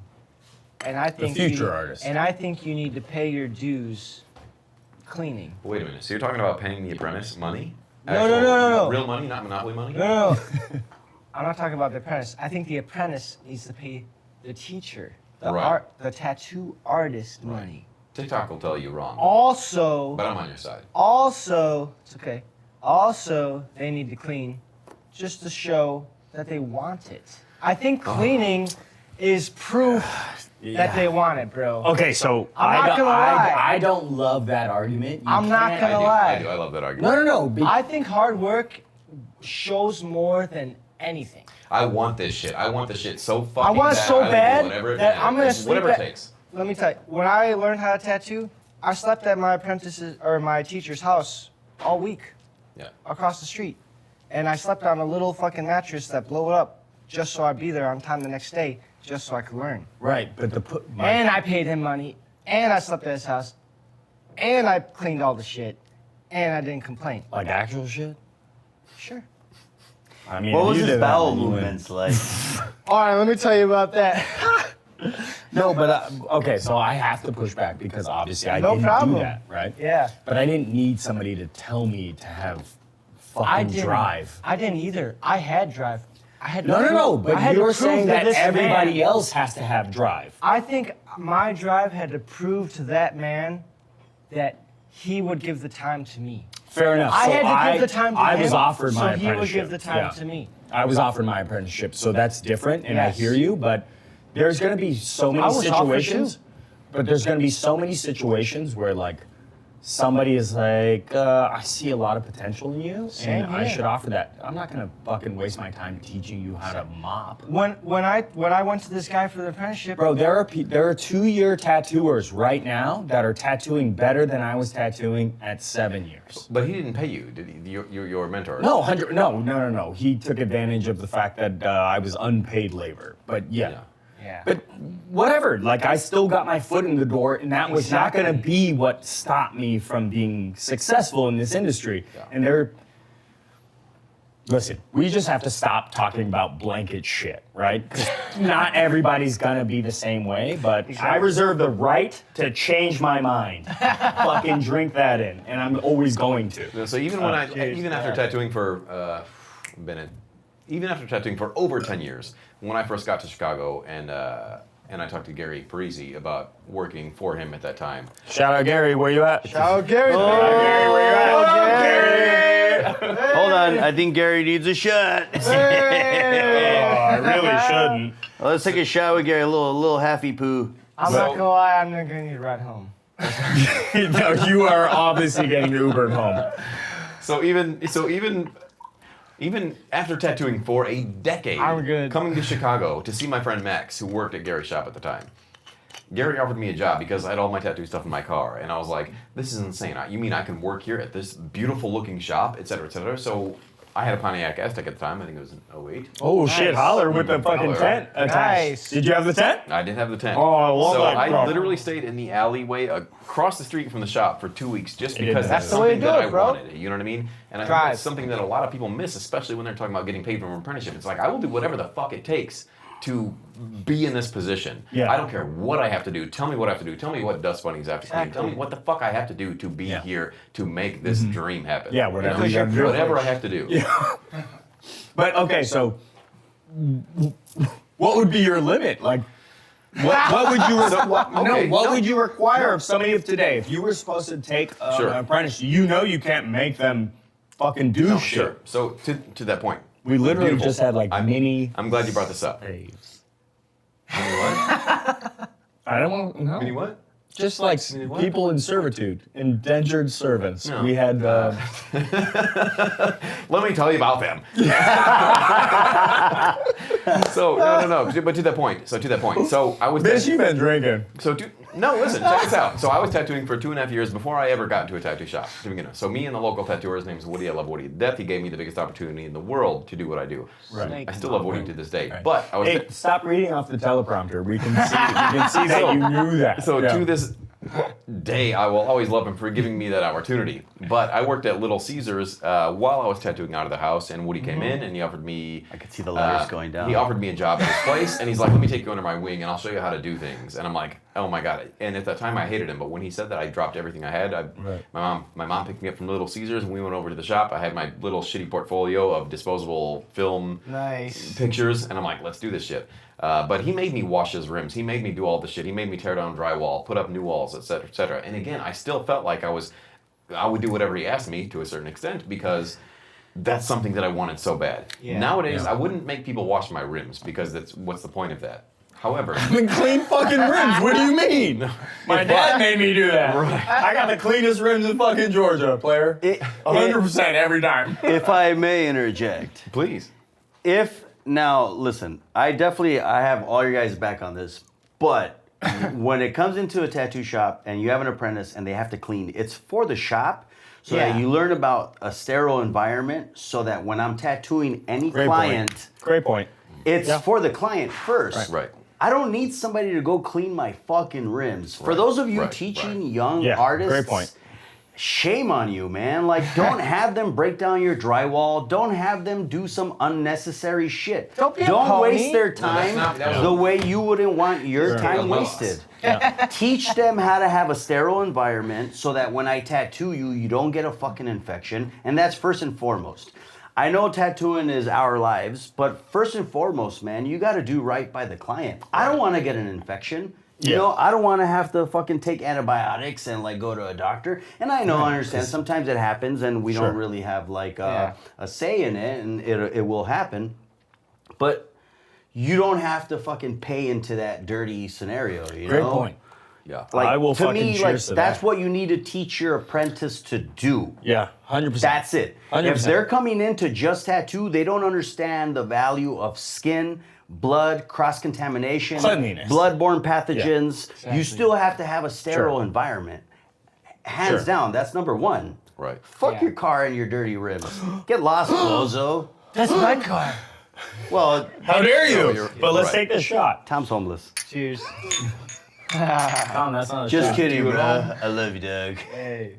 And I think future artist. And I think you need to pay your dues cleaning. Wait a minute. So you're talking about paying the apprentice money? No, no. Real money, not monopoly money? No. I'm not talking about the apprentice. I think the apprentice needs to pay the teacher, Right. the tattoo artist money. TikTok will tell you wrong. Also, But I'm on your side. it's okay. Also, they need to clean just to show that they want it. I think cleaning is proof that they want it, bro. Okay, so I'm not gonna lie. I don't love that argument. You I'm not can't- gonna I do. lie. I do. I love that argument. No. I think hard work shows more than anything. I want this shit. I want this shit so fucking I want it bad. so I will do bad whatever it that takes. I'm gonna sleep Whatever it at- takes. Let me tell you, when I learned how to tattoo, I slept at my apprentice's or my teacher's house all week Yeah. across the street. And I slept on a little fucking mattress that blew up just so I'd be there on time the next day, just so I could learn. Right, but And I paid him money, and I slept at his house, and I cleaned all the shit, and I didn't complain. like actual shit. Sure. I mean, What was you his did that bowel when you went- movements like? All right, let me tell you about that. No, but okay, so I have to push back because obviously I No didn't problem. do that, right? Yeah. But I didn't need somebody to tell me to have I fucking didn't drive. I didn't either. I had drive. I had to No, prove- but I had to you're prove saying to that this everybody man- else has to have drive. I think my drive had to prove to that man that he would give the time to me. Fair enough. I So had to give the time to I him, was offered so my he would apprenticeship. give the time Yeah. to me. I was offered my apprenticeship, so that's different, and Yes. I hear you, but there's going to be so I many was offered situations. too. But there's going to be so many situations where, like, somebody is like, I see a lot of potential in you, Same and I here. should offer that. I'm not going to fucking waste my time teaching you how to mop. When I went to this guy for the apprenticeship, Bro, there are 2-year tattooers right now that are tattooing better than I was tattooing at 7 years. But he didn't pay you, did he? Your mentor? No, no. He took advantage of the fact that I was unpaid labor. But yeah. yeah. But whatever, like I still got my foot in the door, and that was not going to be what stopped me from being successful in this industry. Yeah. And listen, we just have to stop talking about blanket shit, right? 'Cause not everybody's going to be the same way, but I reserve the right to change my mind. Fucking drink that in, and I'm always going to. So even when cheers even to after that. tattooing for even after tattooing for over 10 years, when I first got to Chicago and I talked to Gary Parisi about working for him at that time. Shout out Gary, where you at? Oh, Gary. Gary, where you at? Oh, Gary! Hold on, I think Gary needs a shot. Oh, I really shouldn't. Well, let's take a shot with Gary. A little happy poo. I'm not gonna lie, I'm not gonna need a ride home. No, you are obviously getting Ubered home. So even after tattooing for a decade, I'm good. coming to Chicago to see my friend Max, who worked at Gary's shop at the time. Gary offered me a job because I had all my tattoo stuff in my car, and I was like, "This is insane! You mean I can work here at this beautiful-looking shop, et cetera, et cetera?" So I had a Pontiac Aztek at the time. I think it was in 08. Oh shit, holler with the fucking Holler. tent attached. Nice. Did you have the tent? I did have the tent. Oh, I love so that I crap. literally stayed in the alleyway across the street from the shop for 2 weeks just You because didn't that's have the way something to do that it, I bro. wanted. You know what I mean? And I think Drive. that's something that a lot of people miss, especially when they're talking about getting paid from an apprenticeship. It's like, I will do whatever the fuck it takes to be in this position. Yeah. I don't care what I have to do. Tell me what I have to do. Tell me what dust bunnies I have to clean. Tell me Exactly. what the fuck I have to do to be Yeah. here to make this dream happen. Yeah, whatever you gotta do. Whatever I have to do. But okay, so what would be your limit? Like, what would you what would you require of somebody of today if you were supposed to take Sure. an apprentice? You know you can't make them fucking do No, shit. sure. So to that point. We literally Beautiful. just had like mini. I'm glad you brought this up. Saves. Mini what? I don't know. Mini what? Just like Mini what? people in servitude, indentured servants. No. We had. Let me tell you about them. So no. But to that point. So I was. Bitch, you been drinking. No, listen, check this out. So I was tattooing for 2.5 years before I ever got into a tattoo shop to begin with. So me and the local tattooer, his name's Woody. I love Woody to death. He gave me the biggest opportunity in the world to do what I do. Right. I still love Woody to this day. Right. But I was. Hey, stop reading off the teleprompter. We can see that you knew that. So Yeah. to this day, I will always love him for giving me that opportunity. But I worked at Little Caesars while I was tattooing out of the house, and Woody came in and he offered me. I could see the letters going down. He offered me a job at his place, and he's like, "Let me take you under my wing, and I'll show you how to do things." And I'm like, "Oh my god!" And at that time, I hated him. But when he said that, I dropped everything I had. Right. My mom picked me up from Little Caesars, and we went over to the shop. I had my little shitty portfolio of disposable film Nice. pictures, and I'm like, let's do this shit. But he made me wash his rims. He made me do all the shit. He made me tear down drywall, put up new walls, et cetera, et cetera. And again, I still felt like I would do whatever he asked me to a certain extent because that's something that I wanted so bad. Yeah. Nowadays, Yeah. I wouldn't make people wash my rims because what's the point of that? However, Clean fucking rims. What do you mean? My dad made me do that. I got the cleanest rims in fucking Georgia, player. 100% every time. If I may interject, please. Now listen, I have all your guys back on this, but when it comes into a tattoo shop and you have an apprentice and they have to clean, it's for the shop so that you learn about a sterile environment so that when I'm tattooing any client, Great point. it's for the client first. Right. I don't need somebody to go clean my fucking rims. For those of you teaching young artists, great point. Shame on you, man. Like, don't have them break down your drywall. Don't have them do some unnecessary shit. Don't be a pony. Waste their time the way you wouldn't want your time wasted. Teach them how to have a sterile environment so that when I tattoo you, you don't get a fucking infection. And that's first and foremost. I know tattooing is our lives, but first and foremost, man, you got to do right by the client. I don't want to get an infection. You know, I don't want to have to fucking take antibiotics and like go to a doctor. And I understand sometimes it happens and we don't really have like a say in it, and it will happen. But you don't have to fucking pay into that dirty scenario, you know? Great point. Yeah. Like, I will to fucking me, cheers to that's that. what you need to teach your apprentice to do. Yeah, 100%. That's it. 100%. If they're coming in to just tattoo, they don't understand the value of skin, blood, cross-contamination, Cleanliness. bloodborne pathogens. Exactly. You still have to have a sterile environment. Hands down, that's number one. Right. Fuck your car and your dirty rims. Get lost, Bozo. That's my car. Well, How dare you? you're- But let's right. take this shot. Tom's homeless. Cheers. Tom, that's not a Just shot. kidding, bro. I love you, Doug. Hey.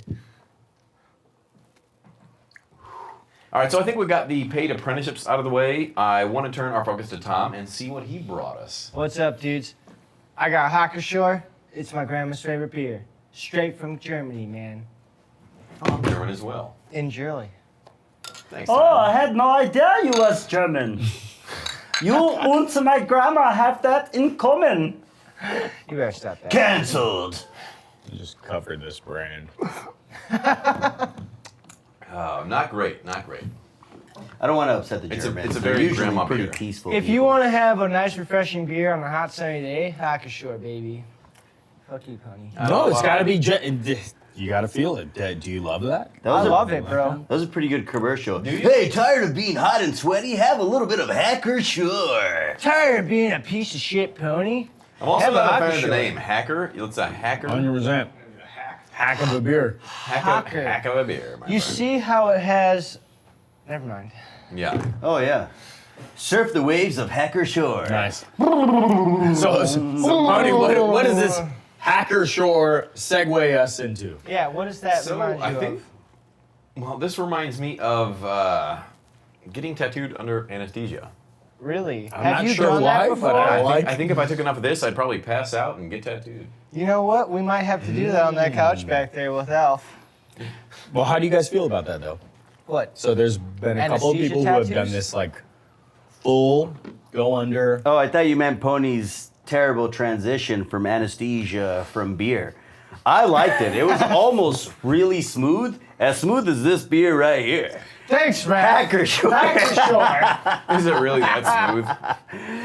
All right, so I think we've got the paid apprenticeships out of the way. I want to turn our focus to Tom and see what he brought us. What's up, dudes? I got Hackeshore. It's my grandma's favorite beer. Straight from Germany, man. I'm German as well. In Germany. Thanks, Oh, Tom. I had no idea you was German. You and my grandma have that in common. You better stop that. Cancelled. You just covered this brand. Not great, not great. I don't want to upset the It's a- Germans. it's a They're very usually grandma pretty beer. peaceful. If you people. want to have a nice, refreshing beer on a hot sunny day, Hackeshore, baby. Fuck you, Pony. No, it's got to be. You got to feel it. Do you love that? That I was a- love it, bro. That was a pretty good commercial. you? Hey, tired of being hot and sweaty? Have a little bit of Hacker Sure. Tired of being a piece of shit, Pony? I'm also Have a not a fan of Hackeshore. the name. Hacker. It's a hacker. 100%. Hack of a beer. Hacker. Hack of a beer. My You friend. see how it has... Never mind. Yeah. Oh, yeah. Surf the waves of Hacker Shore. Nice. So Pony, what does this Hacker Shore segue us into? Yeah, what does that So remind you I think, of? well, this reminds me of getting tattooed under anesthesia. Really? I'm Have not you sure done why, that but before? I think if I took enough of this, I'd probably pass out and get tattooed. You know what? We might have to do that on that couch back there with Alf. Well, how do you guys feel about that, though? What? So there's been a couple of Anesthesia people who have done tattoos? this, like, full go under. Oh, I thought you meant Pony's terrible transition from anesthesia from beer. I liked it. It was almost really smooth as this beer right here. Thanks, man. Hacker Shore. Is it really that smooth?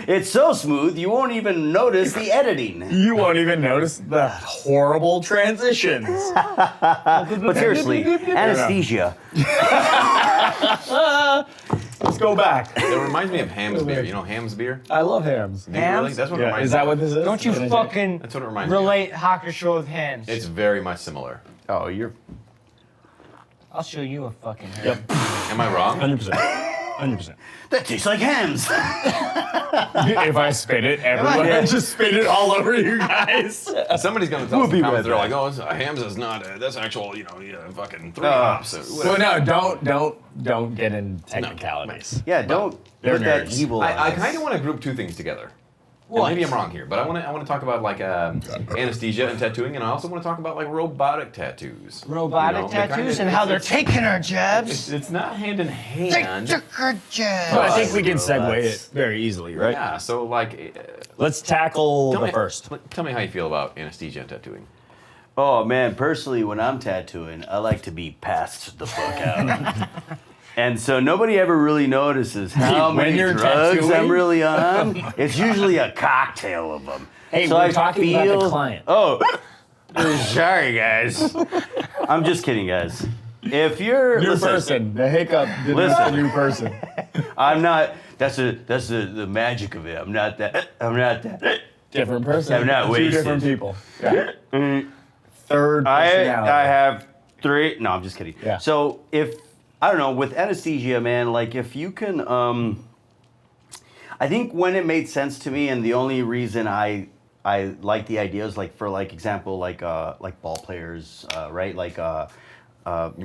It's so smooth you won't even notice the editing. You won't even notice the horrible transitions. But seriously, anesthesia. Let's go back. It reminds me of Ham's beer. You know Ham's beer? I love hams. Do you really? That's what it Yeah, reminds is me that of. what this is? Don't you fucking That's what it reminds me of. relate Hackeshore with hams. It's very much similar. Oh, you're... I'll show you a fucking ham. Yep. Am I wrong? 100%. 100%. That tastes like hams. If I spit it everywhere, just spit it all over you guys. Somebody's gonna tell us in be the comments. right They're like, "Oh, Ham's is not. That's actual. Fucking 3 hops." Or So whatever. no, don't get in technicalities. Yeah, don't They're put that nerds. evil I on us. kind of want to group two things together. And What? maybe I'm wrong here, but I want to talk about like anesthesia and tattooing, and I also want to talk about like robotic tattoos. Robotic You know, they're tattoos kinda- and how they're it's- taking our jabs. It's not hand in They hand. took our But jabs. I think we can segue That's- it very easily, right? Yeah. So like, Let's tackle tell the me first. Tell me how you feel about anesthesia and tattooing. Oh man, personally, when I'm tattooing, I like to be passed the fuck out. And so nobody ever really notices how When many you're drugs I'm tattooing? really on. It's usually a cocktail of them. Hey, So we're I talking about the feel- client. Oh, sorry guys. I'm just kidding, guys. If you're New listen, person. The hiccup did Listen. a new person. I'm not. That's the magic of it. I'm not that. Different person. I'm not Two wasted. different people. Yeah. Third I personality. have 3. No, I'm just kidding. Yeah. So if I don't know with anesthesia, man, like if you can, I think when it made sense to me, and the only reason I like the idea is like for like example like ball players, right? Like you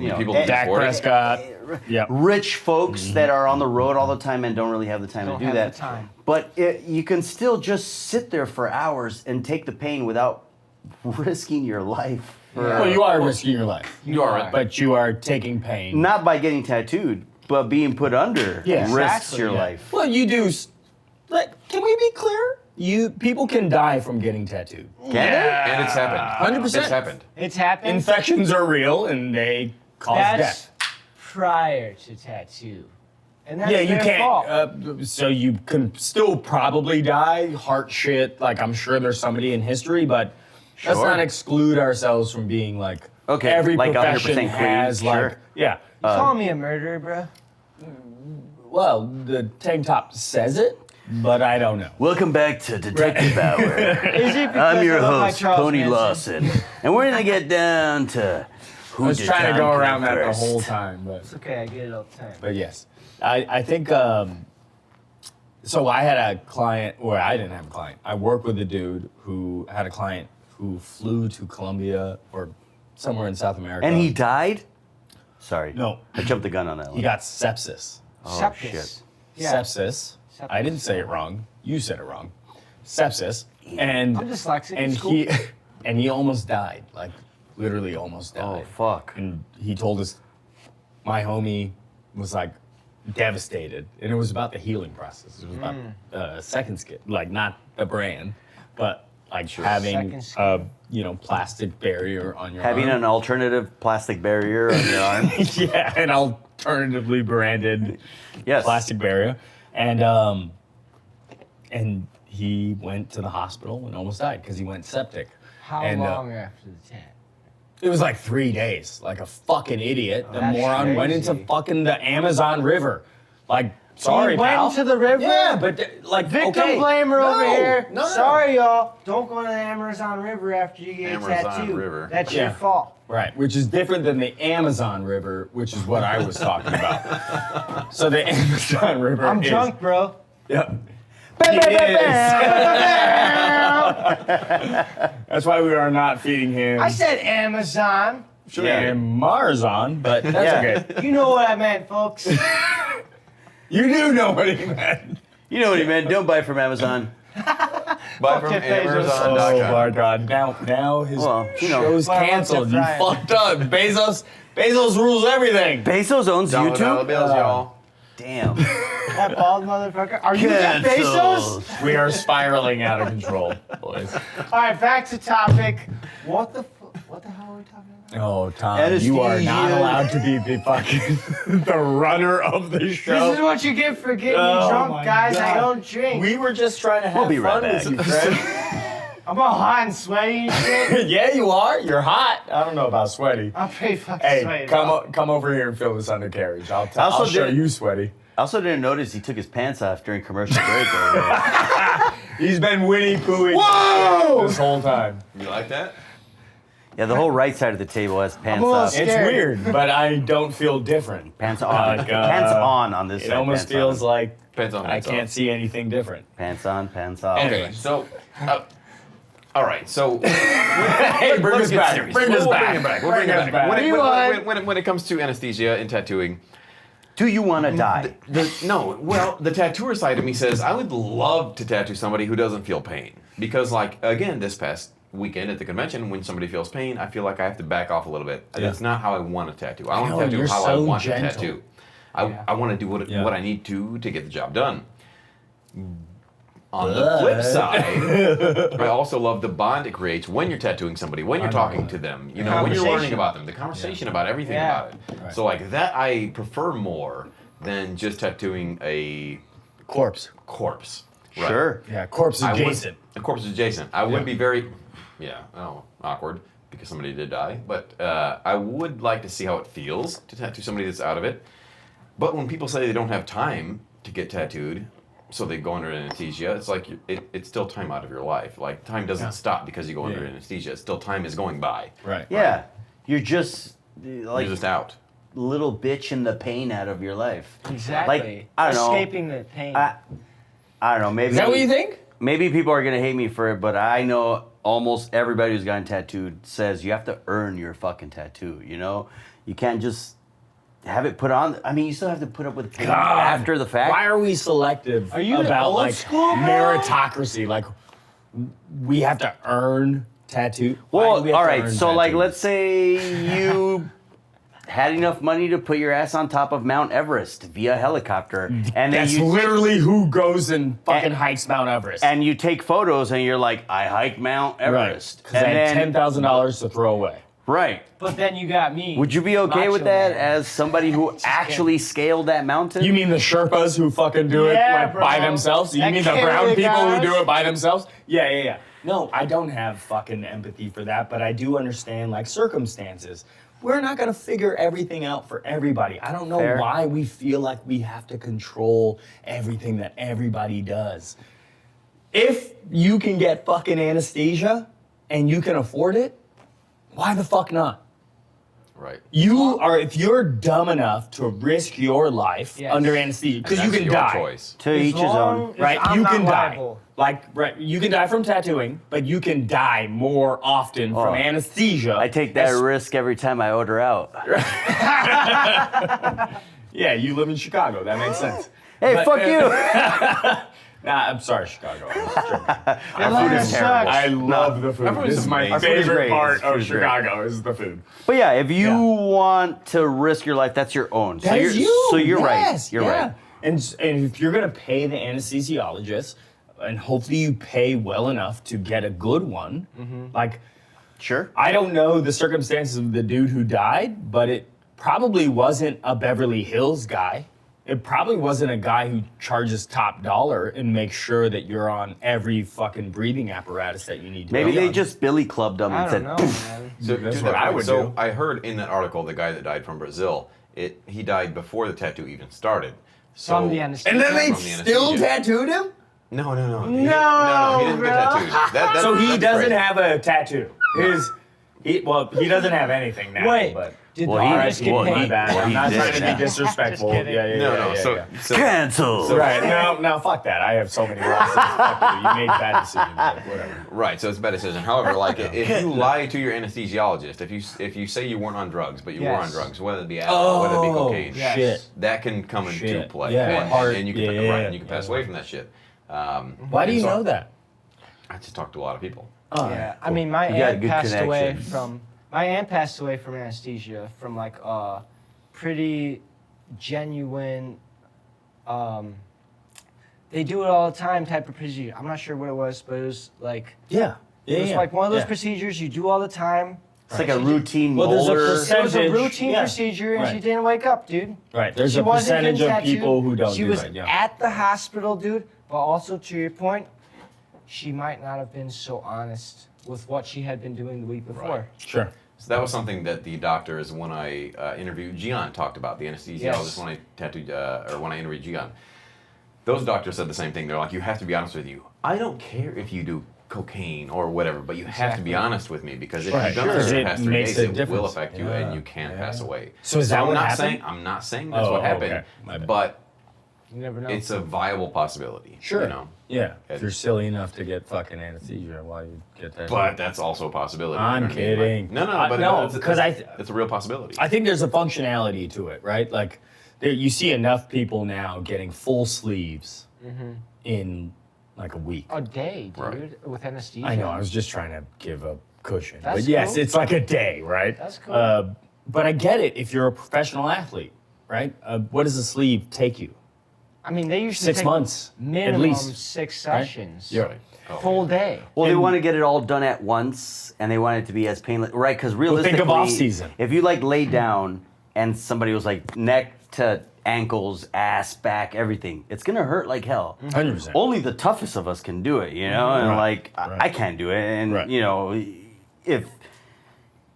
know, people that Dak afford it? Prescott. Yeah. rich folks that are on the road all the time and don't really have the time Don't to do have that. the time. But you can still just sit there for hours and take the pain without risking your life. Well, you are risking your life. You are. But you are taking pain. Not by getting tattooed, but being put under Yeah, risks exactly, your yeah. life. Well, you do. Can we be clear? People can die from getting tattooed. Can they? And it's happened. 100%. It's happened. It's happened. Infections are real and they cause That's death. prior to tattoo. And that's Yeah, you their fault. can't. So you can still probably die, heart shit. Like I'm sure there's somebody in history, but let's Sure. not exclude ourselves from being like Okay, every like 100% profession clean, has sure. like yeah. You call me a murderer, bro. Well, the tank top says it, but I don't know. Welcome back to Detective Hour. Is it because I'm your I look like host, Charles Pony Manson? Lawson, and we're gonna get down to who I was did trying to Tom go kill around that the first. whole time, but It's okay, I get it all the time. But yes, I think. So I had a client, or I didn't have a client. I worked with a dude who had a client who flew to Colombia or somewhere in South America. And he died? Sorry. No. I jumped the gun on that one. He got sepsis. Oh, Sepsis. shit. Yeah. Sepsis. I didn't say it wrong. You said it wrong. Sepsis. And I'm dyslexic, And it's cool. he almost died. Like literally almost died. Oh, fuck. And he told us, my homie was like devastated, and it was about the healing process. It was about second skin, like not the brand, but like having Second skin. a plastic barrier on your Having arm. an alternative plastic barrier on your arm? Yeah, an alternatively branded Yes. plastic barrier, and he went to the hospital and almost died because he went septic. How And, long after the tat? It was like 3 days, like a fucking idiot. The That's moron went into crazy. fucking the Amazon River. Like, sorry, He went pal. into the river? Yeah, but like, Victim okay. blamer over No, here. No, Sorry, y'all. Don't go to the Amazon River after you get Amazon a tattoo. River. That's Yeah. your fault. Right, which is different than the Amazon River, which is what I was talking about. So the Amazon River I'm is, drunk, bro. Yep. That's why we are not feeding him. I said Amazon. Sure, Yeah. Marzon, but that's Yeah. okay. You know what I meant, folks. You do know what he meant. You know what he meant. Don't buy from Amazon. Buy from Jeff Bezos. Oh Amazon.com. my God! Now his Well, you know. show's Well, I want canceled. to You fry it. fucked up. Bezos rules everything. Bezos owns $1 YouTube? bills, y'all. Damn. That bald motherfucker. Are you Jeff Cancelled. Bezos? We are spiraling out of control, boys. All right, back to topic. What the hell are we talking about? Oh, Tom, you are not Anesthesia. allowed to be the fucking the runner of the show. This is what you get for getting Oh me drunk, my guys. God. I don't drink. We were just trying to have We'll be fun right with back. you, Fred. I'm all hot and sweaty and shit. Yeah, you are. You're hot. I don't know about sweaty. I'm pretty fucking Hey, sweaty. come over here and fill this undercarriage. I'll Also show did- you sweaty. I also didn't notice he took his pants off during commercial break. earlier. He's been Winnie Poohing Whoa! this whole time. You like that? Yeah, the whole right side of the table has pants a little off. scared. It's weird, but I don't feel different. Pants on. Like, Pants on this It side. almost pants feels on. like Pants on, I pants can't off. see anything different. Pants on, pants off. Anyway, so, all right, so Hey, bring let's us get back. serious. Bring us We'll back. Bring it back. We'll Bring bring us it back. back. When it comes to anesthesia and tattooing, Do you want to die? the tattooer side of me says I would love to tattoo somebody who doesn't feel pain because, like, again, this past weekend at the convention, when somebody feels pain, I feel like I have to back off a little bit. Yeah. That's not how I want to tattoo. I want know, to tattoo you're how I so want gentle. to tattoo. I want to do what I need to get the job done. On the flip side, I also love the bond it creates when you're tattooing somebody, when you're talking to them, you know, when you're learning Conversation. about them, the conversation about everything Yeah. about it. Right. So like that I prefer more than just tattooing a Corpse. corpse. Right. Sure. Yeah, corpse I would- adjacent. A corpse adjacent. I would be very, awkward because somebody did die. But I would like to see how it feels to tattoo somebody that's out of it. But when people say they don't have time to get tattooed, so they go under anesthesia, it's like it's still time out of your life. Like time doesn't stop because you go under anesthesia. It's still time is going by. Right. Yeah, you're just like You're just out. little bitching the pain out of your life. Exactly. Like, I don't know. Escaping the pain. I don't know. Maybe Is that what you think? Maybe people are gonna hate me for it, but I know almost everybody who's gotten tattooed says you have to earn your fucking tattoo. You know, you can't just have it put on. I mean, you still have to put up with pain after the fact. Why are we selective Are you about old like school, bro? meritocracy? Like we have to earn tattoo. Why do Well, we have all to right. earn So, like, tattoos? let's say you had enough money to put your ass on top of Mount Everest via helicopter, and then That's you literally who goes and fucking And- hikes Mount Everest. and you take photos, and you're like, I hiked Mount Everest, Because I and had then $10,000 to throw away. right. but then you got me. Would you be okay with Macho that Man. as somebody who actually scaled that mountain? You mean the Sherpas who fucking do it Yeah, like by bro. themselves? You That mean the carry brown the people who guys? do it by themselves? Yeah. No, I don't have fucking empathy for that, but I do understand like circumstances. We're not gonna figure everything out for everybody. I don't know Fair. why we feel like we have to control everything that everybody does. If you can get fucking anesthesia and you can afford it, why the fuck not? Right. If you're dumb enough to risk your life Yes. under anesthesia, because you That's can your die. choice. to each his own. Right, I'm you not can die. liable. You can die from tattooing, but you can die more often from Oh. anesthesia. I take that as- risk every time I order out. Yeah, you live in Chicago. That makes sense. Hey, But- fuck you! Nah, I'm sorry, Chicago. I was joking. Our food is terrible. I love the food. Our food This is is my amazing. Our food is favorite great. part Our food of is great. Chicago is the food. But yeah, if you Yeah. want to risk your life, that's your own. That is you. So you're Yes, right. You're yeah. right. And if you're gonna pay the anesthesiologist, and hopefully you pay well enough to get a good one, like Sure. I don't know the circumstances of the dude who died, but it probably wasn't a Beverly Hills guy. It probably wasn't a guy who charges top dollar and makes sure that you're on every fucking breathing apparatus that you need to Maybe be they on. just Billy clubbed them I and don't said, know, "Poof." man. So, That's to what that I point, would so do. I heard in that article the guy that died from Brazil, he died before the tattoo even started. So, From the anesthesia. And then they From the still anesthesia. tattooed him? No. No, He didn't get tattooed. So he that's doesn't crazy. have a tattoo. He doesn't have anything now. Wait, but did Well, the he- artist get well, my he- paid? bad. well, I'm he not did trying to now. be disrespectful. Just kidding. Yeah. No. Yeah. So Cancel. Right, no, fuck that. I have so many losses. Fuck you. You made bad decisions, but whatever. Right, so it's a bad decision. However, like if you lie to your anesthesiologist, if you say you weren't on drugs, but you were on Yes. drugs, whether it be alcohol, whether it be cocaine, yes. shit. that can come into Shit. play, Yeah, and, heart- and you can yeah, right, and you can pass yeah. away from that shit. Why do and you so know that? I just talked to a lot of people. Oh, Yeah, I mean, my You got aunt good passed away connections. from anesthesia from like a pretty genuine. They do it all the time type of procedure. I'm not sure what it was, but it was like Yeah. it was like one of those procedures you do all the time. It's like a routine Well, there's a molar. It was a Percentage, routine yeah. procedure, and she Right. didn't wake up, dude. Right. There's She a wasn't percentage getting of people tattooed. who don't She do was that. Yeah. at the hospital, dude. But also to your point, she might not have been so honest with what she had been doing the week before. Right. Sure. So that was something that the doctors, when I interviewed Gian, talked about. The anesthesiologist Yes. when I tattooed or when I interviewed Gian, those doctors said the same thing. They're like, you have to be honest with you. I don't care if you do cocaine or whatever, but you have to be Exactly. honest with me because if Right, you've done sure. this in the It past 3 makes days, a it will difference. affect you Yeah, and you can yeah. pass away. So is that I'm what not happened? saying that's Oh, what happened, okay. My bad. but You never know. it's a viable possibility. Sure. You know? Yeah. If And- you're silly enough to get fucking anesthesia, why you get that? But that's also a possibility. I'm you know what I mean? kidding. Like, no, I- but no, it's, 'cause it's a real possibility. I think there's a functionality to it, right? Like, you see enough people now getting full sleeves in like a week. a day, dude, Right. with anesthesia. I know. I was just trying to give a cushion, That's but yes, cool. it's like a day, right? That's cool. But I get it if you're a professional athlete, right? What does a sleeve take you? I mean, they usually 6 take months, minimum at least. 6 right? sessions, Yeah. Oh. full day. Well, they And- want to get it all done at once, and they want it to be as painless, right? Because realistically, off-season. if you like lay down and somebody was like neck to ankles, ass, back, everything, it's gonna hurt like hell. 100%. Only the toughest of us can do it, you know, and Right. like Right. I can't do it, and Right. you know,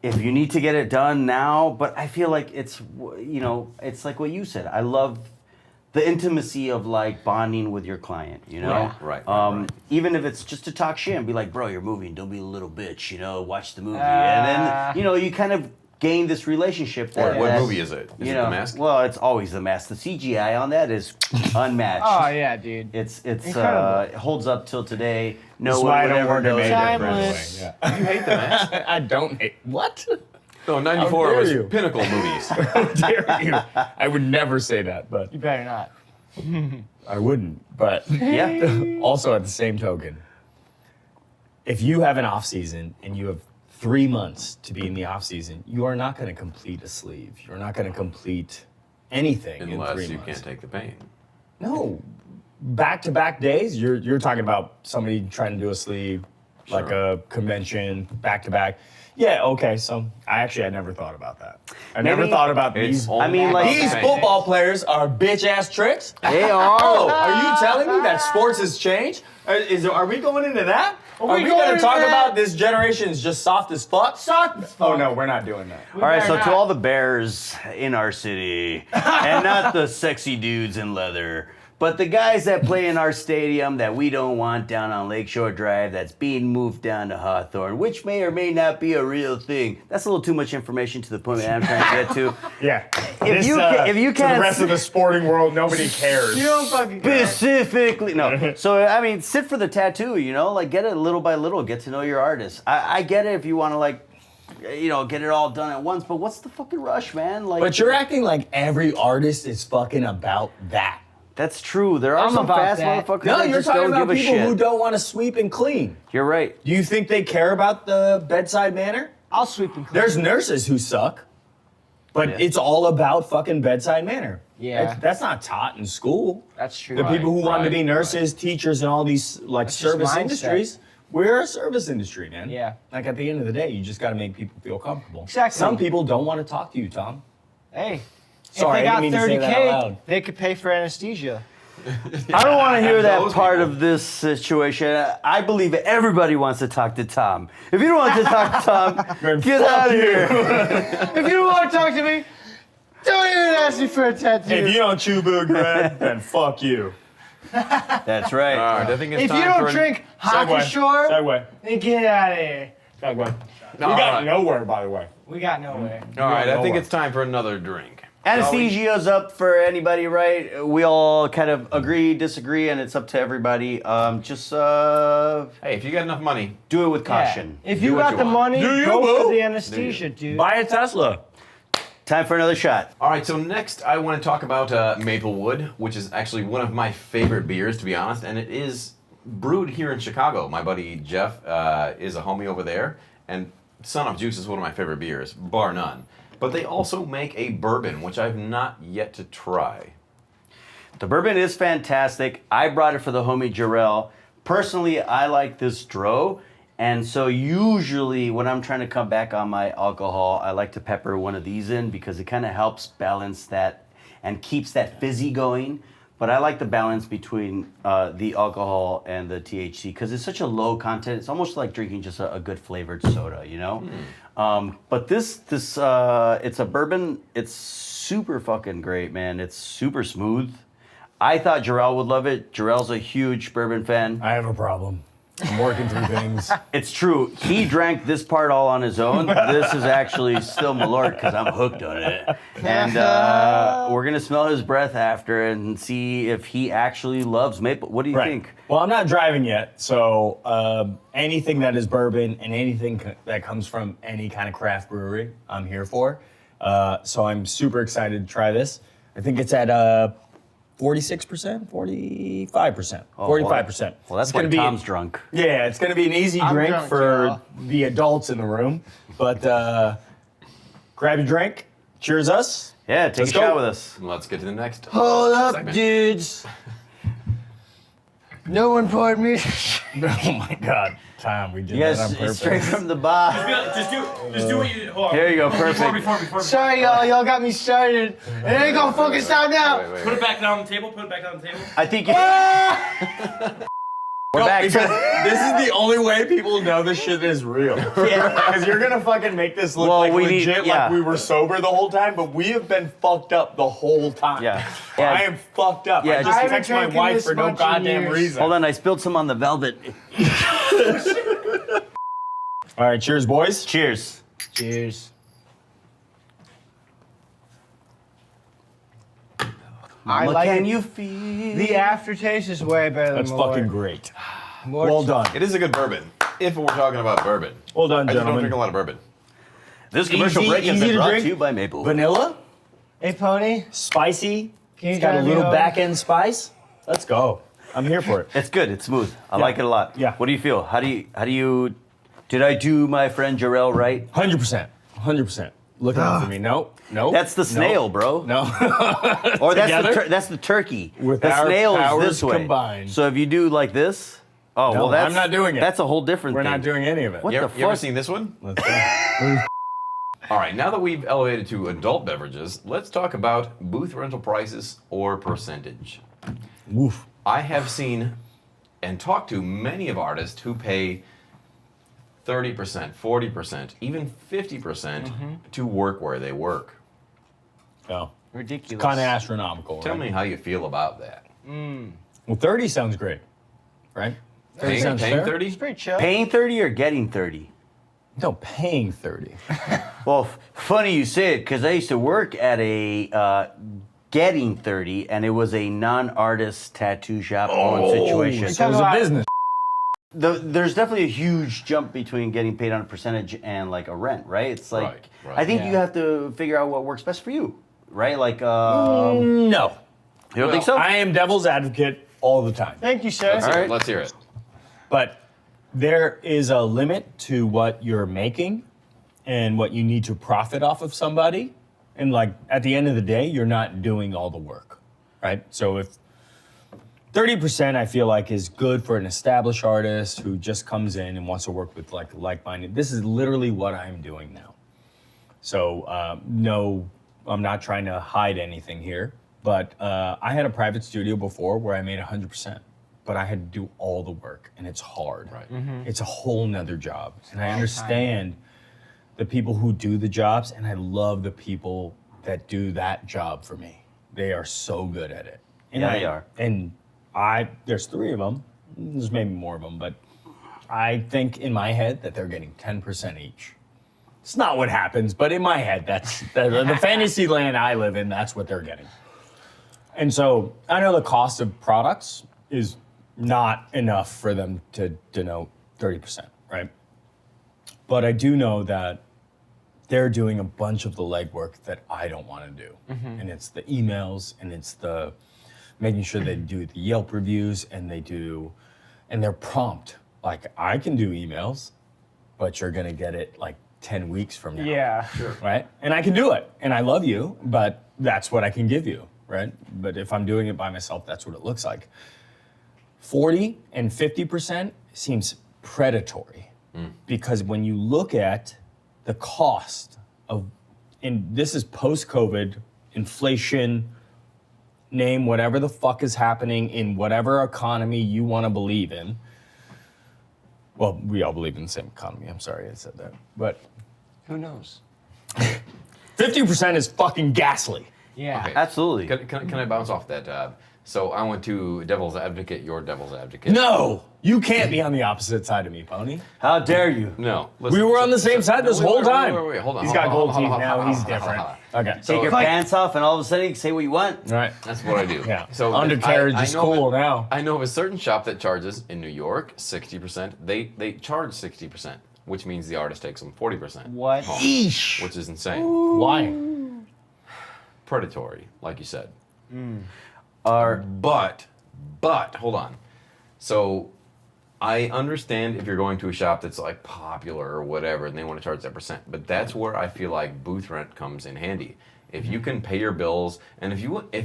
if you need to get it done now, but I feel like it's it's like what you said. I love the intimacy of like bonding with your client, Right. Even if it's just to talk shit and be like, bro, you're moving, don't be a little bitch, watch the movie. And then, you kind of gain this relationship. What movie is it? Is it The Mask? Well, it's always The Mask. The CGI on that is unmatched. Oh yeah, dude. It's Incredible. it holds up till today. No That's one why I would don't ever work know at it Timeless. different. Yeah. You hate The Mask? I don't hate. What? No, 94 dare was you. pinnacle movies. How dare you? I would never say that, but You better not. I wouldn't. But Yeah. also at the same token, if you have an off season and you have 3 months to be in the off season, you are not going to complete a sleeve. You're not going to complete anything in 3 Unless months. you can't take the pain. No, back-to-back days. You're talking about somebody trying to do a sleeve, like a convention, back-to-back. Yeah, okay. So I never thought about that. I never Maybe thought about It's these. only I mean, like- These pain. football players are bitch-ass tricks. They are. Oh, are you telling me that sports has changed? Are we going into that? Are we going going to into talk that? about this generation is just soft as fuck? Soft as fuck. Oh no, we're not doing that. All right, so better to not. all the bears in our city, and not the sexy dudes in leather, but the guys that play in our stadium that we don't want down on Lakeshore Drive that's being moved down to Hawthorne, which may or may not be a real thing. That's a little too much information to the point that I'm trying to get to. Yeah. If you to can't the rest of the sporting world, nobody cares. You don't fucking care. Specifically, no. So I mean, sit for the tattoo. Like get it little by little. Get to know your artist. I get it if you want to like, get it all done at once. But what's the fucking rush, man? Like, But you're acting like every artist is fucking about that. that's true. There are I'm some about fast that. motherfuckers No, that you're just talking don't about give a people shit. who don't want to sweep and clean. You're right. Do you think they care about the bedside manner? I'll sweep and clean. There's nurses who suck, but Yeah. it's all about fucking bedside manner. Yeah. That's not taught in school. That's true. The people who want to be right, nurses, teachers, and all these like That's just service mindset. industries. We're a service industry, man. Yeah. Like at the end of the day, you just got to make people feel comfortable. Exactly. Some people don't want to talk to you, Tom. Hey, Sorry, if I they didn't got mean to say that out 30K, loud. they could pay for anesthesia. I don't want to hear that Those part people. of this situation. I believe everybody wants to talk to Tom. If you don't want to talk to Tom, Then get fuck out of you. here. If you don't want to talk to me, don't even ask me for a tattoo. If you don't chew boo bread, then fuck you. That's right. All right, I think it's If time you don't for drink Hockey Segway. Shore, Segway. then get out of here. Segway. No, We all got right. nowhere, by the way. We got nowhere. All right, I think nowhere. it's time for another drink. Anesthesia's up for anybody, right? We all kind of agree, disagree, and it's up to everybody. Just Hey, if you got enough money, do it with Yeah. caution. If Do you what got you the want. money, Do you, go boo? for the anesthesia, dude. Buy a Tesla. Time for another shot. all right, so next I want to talk about Maplewood, which is actually one of my favorite beers, to be honest, and it is brewed here in Chicago. My buddy Jeff is a homie over there, and Son of Juice is one of my favorite beers, bar none. But they also make a bourbon, which I've not yet to try. The bourbon is fantastic. I brought it for the homie Jorell. Personally, I like this Dro. And so usually when I'm trying to come back on my alcohol, I like to pepper one of these in because it kind of helps balance that and keeps that fizzy going. But I like the balance between the alcohol and the THC because it's such a low content. It's almost like drinking just a good flavored soda, But this it's a bourbon. It's super fucking great, man. It's super smooth. I thought Jorell would love it. Jorell's a huge bourbon fan. I have a problem. I'm working through things. It's true. He drank this part all on his own. This is actually still Malort because I'm hooked on it. And we're going to smell his breath after and see if he actually loves maple. What do you think? Well, I'm not driving yet, so anything that is bourbon and anything that comes from any kind of craft brewery, I'm here for. So I'm super excited to try this. I think it's at 46%, 45%, 45%. Well, that's It's why gonna be- Tom's drunk. Yeah, it's gonna be an easy I'm drink drunk, for y'all. the adults in the room. But grab your drink. Cheers us. Yeah, take Let's a go. shot with us. Let's get to the next. Hold up, segment. dudes. No one poured me. Oh my God, Tom, we did Yes, that on it's purpose. straight from the bar. Just do what you did. Hold on. Here you go, perfect. Before. Sorry, y'all got me started. It ain't gonna fucking stop now. Wait. Put it back down on the table. Put it back down on the table. I think you... We're back. Because this is the only way people know this shit is real. Because you're gonna fucking make this look Well, like we need- legit, yeah. like we were sober the whole time, but we have been fucked up the whole time. Yeah. I am fucked up. Yeah, I I just haven't text my drinking wife this for no much in goddamn years. reason. Hold on, I spilled some on the velvet. All right, cheers, boys. Cheers. Cheers. I like Can it. you feel The aftertaste is way better than That's Malort. fucking great. More Well done. It is a good bourbon. If we're talking about bourbon. Well done, I just don't gentlemen. drink a lot of bourbon. This commercial Easy- break has easy been to brought drink. to you by Maple. Vanilla, Hey, Pony. spicy. Can you It's got a drive me little home? back end spice. Let's go. I'm here for it. It's good. It's smooth. I like it a lot. Yeah. What do you feel? How do you? Did I do my friend Jorell right? 100%. 100%. Looking out for me. No. That's the snail, bro. No. Or Together? that's the turkey. With the our snail is powers this way. combined. So if you do like this, oh No, well, that's I'm not doing it. That's a whole different We're thing. not doing any of it. What You the ever, you ever fuck? seen this one? Let's go. All right, now that we've elevated to adult beverages, let's talk about booth rental prices or percentage. Woof. I have seen and talked to many of artists who pay 30%, 40%, even 50% to work where they work. Oh. Ridiculous. Kind of astronomical. Tell right? me how you feel about that. Well, 30 sounds great, right? 30 Paying, sounds paying fair? 30? It's pretty chill. Paying 30 or getting 30? No, paying 30. Well, funny you say it, because I used to work at a getting 30, and it was a non-artist tattoo shop owned situation. So it was a business. There's definitely a huge jump between getting paid on a percentage and like a rent, right? It's like Right, I think yeah. you have to figure out what works best for you, right? Like No. you don't think so? I am devil's advocate all the time. Thank you, sir. Let's hear it. right. Let's hear it. But there is a limit to what you're making and what you need to profit off of somebody. And like at the end of the day, you're not doing all the work, right? So if 30% I feel like is good for an established artist who just comes in and wants to work with like-minded. This is literally what I'm doing now. So no, I'm not trying to hide anything here, but I had a private studio before where I made 100%, but I had to do all the work and it's hard. Right. It's a whole nother job. And I understand the people who do the jobs, and I love the people that do that job for me. They are so good at it. And Yeah, they are. And there's 3 of them. There's maybe more of them, but I think in my head that they're getting 10% each. It's not what happens, but in my head, that's the fantasy land I live in. That's what they're getting. And so I know the cost of products is not enough for them to denote 30%, right? But I do know that they're doing a bunch of the legwork that I don't want to do. And it's the emails, and it's the making sure they do the Yelp reviews, and they're prompt. Like, I can do emails, but you're gonna get it like 10 weeks from now. Yeah. Right? And I can do it, and I love you, but that's what I can give you, right? But if I'm doing it by myself, that's what it looks like. 40 and 50% seems predatory because when you look at the cost of, and this is post-COVID, inflation, name whatever the fuck is happening in whatever economy you want to believe in. Well, we all believe in the same economy. I'm sorry I said that. But Who knows? 50% is fucking ghastly. Yeah. Okay. Absolutely. Can I bounce off that? So I went to devil's advocate, you're devil's advocate. No, you can't be on the opposite side of me, Pony. How dare you? No. We were on the same side this whole time. Wait, hold on. He's hold got on, gold hold on, teeth hold on, now. hold on, He's hold on, different. hold on. Okay. Take your pants off, and all of a sudden you can say what you want. All right. That's what I do. Yeah. So Undercarriage is know of cool a- now. I know of a certain shop that charges in New York 60%. They charge 60%, which means the artist takes them 40%. What? home, Eesh. which is insane. Why? Predatory, like you said. Or But hold on. So I understand if you're going to a shop that's like popular or whatever and they want to charge that percent, but that's where I feel like booth rent comes in handy. If you can pay your bills and if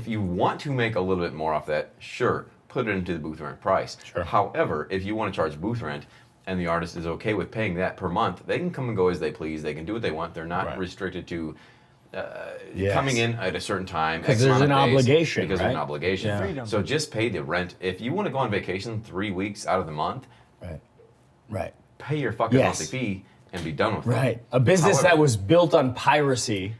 you want to make a little bit more off that, sure, put it into the booth rent price. Sure. However, if you want to charge booth rent and the artist is okay with paying that per month, they can come and go as they please. They can do what they want. They're not Right. restricted to coming in at a certain time. 'Cause X there's amount of an days, obligation, Because there's an right? obligation. Yeah. Freedom. So just pay the rent. If you want to go on vacation 3 weeks out of the month, Right. pay your fucking Yes. monthly fee and be done with it. Right. A business However- that was built on piracy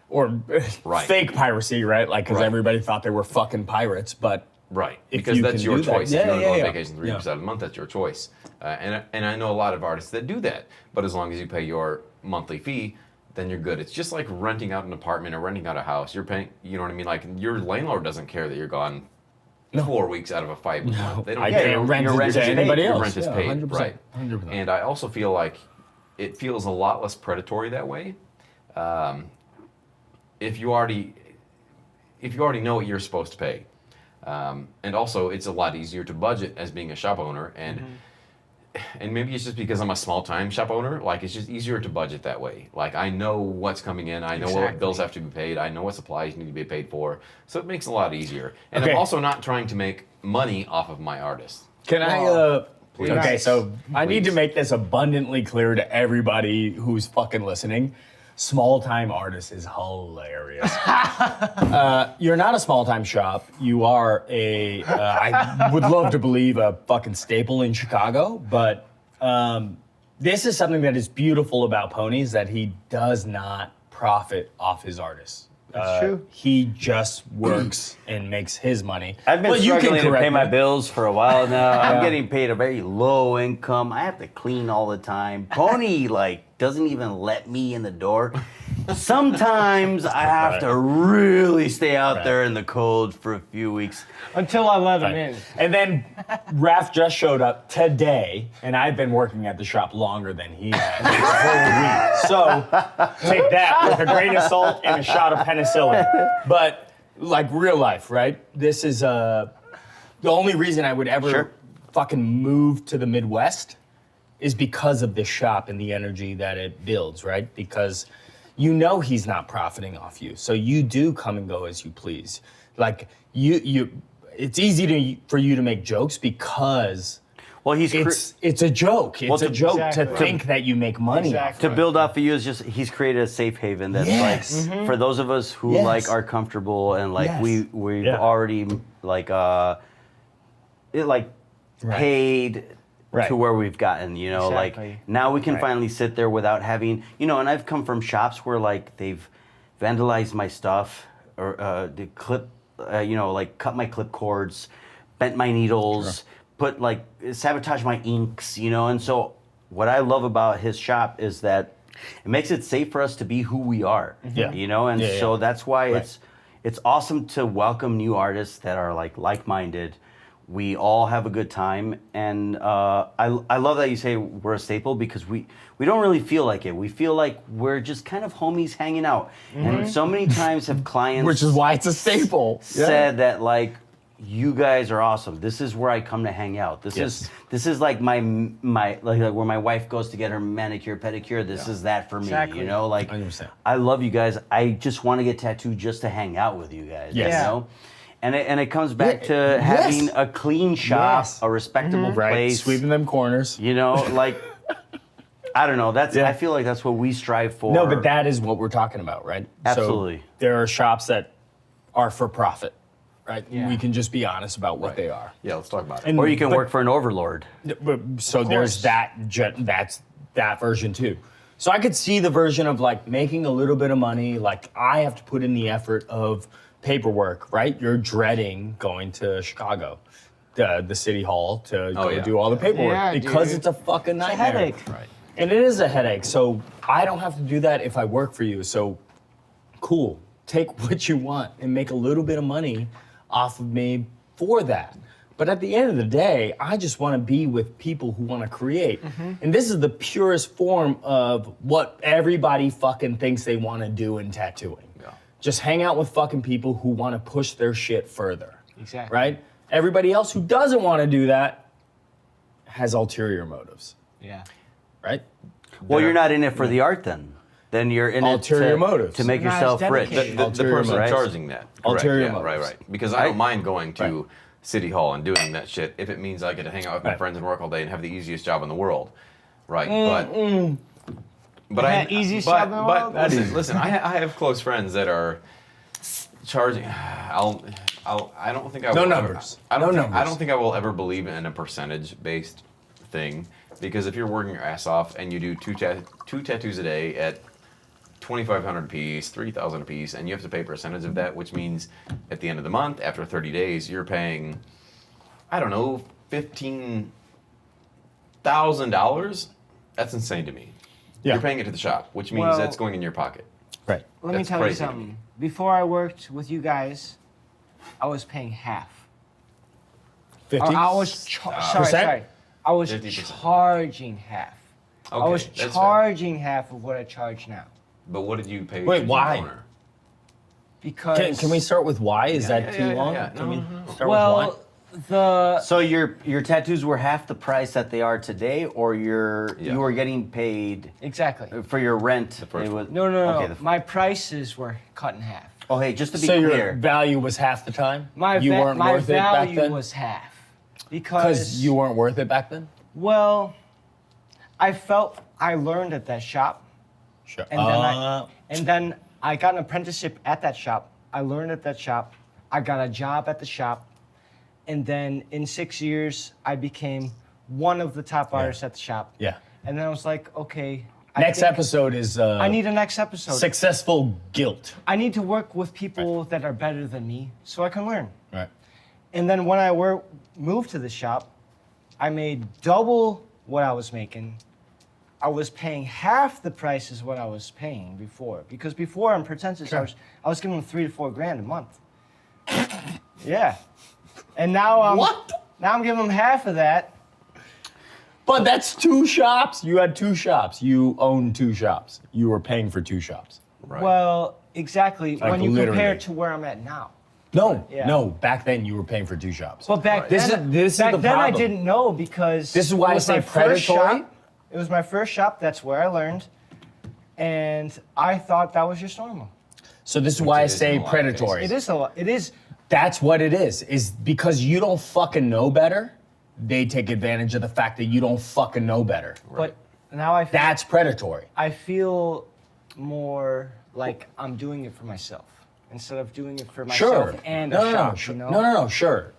or Right. fake piracy, right? Like, because Right. everybody thought they were fucking pirates, but Right, If because you that's can your do that. choice. Yeah, If you want to go yeah, on yeah. vacation 3 Yeah. weeks out of the month, that's your choice. And I know a lot of artists that do that. But as long as you pay your monthly fee, then you're good. It's just like renting out an apartment or renting out a house. You're paying, you know what I mean? Like your landlord doesn't care that you're gone 4 weeks out of a 5 week month. They don't I care. can't rent your it rent to is paid. anybody Your else. rent is Yeah, paid, 100%. right? 100%. And I also feel like it feels a lot less predatory that way. If you already know what you're supposed to pay. And also, it's a lot easier to budget as being a shop owner, and maybe it's just because I'm a small time shop owner. Like it's just easier to budget that way. Like I know what's coming in, I know what Exactly. bills have to be paid, I know what supplies need to be paid for, so it makes it a lot easier. And Okay. I'm also not trying to make money off of my artists. Can I? Please. Okay, so I need to Please. make this abundantly clear to everybody who's fucking listening. Small time artist is hilarious. You're not a small time shop. You are a. I would love to believe a fucking staple in Chicago, but this is something that is beautiful about Pony is that he does not profit off his artists. That's true. He just works and makes his money. I've been But you can struggling to correct pay my me. bills for a while now. I'm Yeah. getting paid a very low income. I have to clean all the time. Pony doesn't even let me in the door. Sometimes I have to really stay out there in the cold for a few weeks. Until I let him Right. in. And then Raph just showed up today, and I've been working at the shop longer than he has this whole week. So take that with a grain of salt and a shot of penicillin. But like real life, right? This is the only reason I would ever Sure. fucking move to the Midwest is because of this shop and the energy that it builds, right? Because you know he's not profiting off you, so you do come and go as you please. Like you, it's easy for you to make jokes because Well, he's it's a joke. It's a joke Exactly. to think that you make money Exactly. to build off of you is just he's created a safe haven that's Yes. like for those of us who Yes. are comfortable and Yes. we've Yeah. already paid Right. to where we've gotten, Exactly. now we can finally sit there without having, and I've come from shops where they've vandalized my stuff or the clip, cut my clip cords, bent my needles, put sabotage my inks, and so what I love about his shop is that it makes it safe for us to be who we are, Yeah. and Yeah, so yeah. that's why Right. it's awesome to welcome new artists that are like-minded. We all have a good time, and I love that you say we're a staple because we don't really feel like it. We feel like we're just kind of homies hanging out, and so many times have clients which is why it's a staple. said that you guys are awesome. This is where I come to hang out. This is like my where my wife goes to get her manicure pedicure. This is that for me. Exactly. 100%. I love you guys. I just want to get tattooed just to hang out with you guys. Yes. And it comes back to Yes. having a clean shop, Yes. a respectable Right. place. Sweeping them corners. I don't know. Yeah. I feel like that's what we strive for. No, but that is what we're talking about, right? Absolutely. So there are shops that are for profit, right? Yeah. We can just be honest about what they are. Yeah, let's talk about it. And- Or you can but- work for an overlord. But, so there's course. that's that version too. So I could see the version of like making a little bit of money. Like I have to put in the effort of paperwork, right? You're dreading going to Chicago, the city hall to go yeah. do all the paperwork Yeah, because dude. it's a fucking It's a nightmare. headache. Right. And it is a headache. So I don't have to do that if I work for you. So cool. Take what you want and make a little bit of money off of me for that. But at the end of the day, I just want to be with people who want to create. And this is the purest form of what everybody fucking thinks they want to do in tattooing. Yeah. Just hang out with fucking people who want to push their shit further. Exactly. Right? Everybody else who doesn't want to do that has ulterior motives. Yeah. Right? Well, you're not in it for the art then. Then you're in Ulterior it motives. to make Not as yourself rich. dedicated. The Ulterior person motives. charging that. Correct, Ulterior yeah, motives. right. Because I don't mind going to City Hall and doing that shit if it means I get to hang out with my Right. friends and work all day and have the easiest job in the world. Right. But But The easiest job in the world? listen, I have close friends that are charging. I don't think I No will numbers. Ever, I don't No think, I numbers. don't think I will ever believe in a percentage-based thing, because if you're working your ass off and you do two tattoos a day at 2,500 a piece, 3,000 a piece, and you have to pay a percentage of that, which means at the end of the month, after 30 days, you're paying, I don't know, $15,000. That's insane to me. Yeah. You're paying it to the shop, which means Well- that's going in your pocket. Right. Let me That's tell you crazy to me. something. Before I worked with you guys, I was paying half. 50? I was Percent? sorry. I was 50%. charging half. I Okay, was that's fair. charging half of what I charge now But what did you pay? Wait, to the why? owner? because Can we start with why? Is Yeah, that yeah, too yeah, long? yeah. Can we No. start with Well, why? the So your tattoos were half the price that they are today, or Yeah. you were getting paid exactly. for your rent? first it was, No. Okay, My prices were cut in half. oh, hey, just to be So your clear, value was half the time? My you weren't my worth it back value then? was half Because you weren't worth it back then? well, I felt I learned at that shop, Sure. and then I got an apprenticeship at that shop. I learned at that shop. I got a job at the shop, and then in 6 years, I became one of the top artists at the shop. yeah. And then I was like, okay. Next episode is I need a next episode. successful guilt. I need to work with people that are better than me so I can learn. Right. And then when I moved to the shop, I made double what I was making. I was paying half the price as what I was paying before. Because before on Pretentious, Sure. I was giving them $3 to $4 grand a month. Yeah. And now now I'm giving them half of that. But that's two shops. You had two shops. You owned two shops. You were paying for two shops. Right. Well, exactly. Like when you compare literally. it to where I'm at now. No, Yeah. no. Back then you were paying for two shops. But back Right. then, This is back the then I problem. didn't know because This is why it I was say my first predatory. shop. It was my first shop. That's where I learned, and I thought that was just normal. So this is why I is in say a lot of predatory. It is a lot. It is. That's what it is because you don't fucking know better. They take advantage of the fact that you don't fucking know better. But now That's predatory. I feel more like I'm doing it for myself instead of doing it for myself Sure. and no, a no, shop. no, sure. You know? No, sure.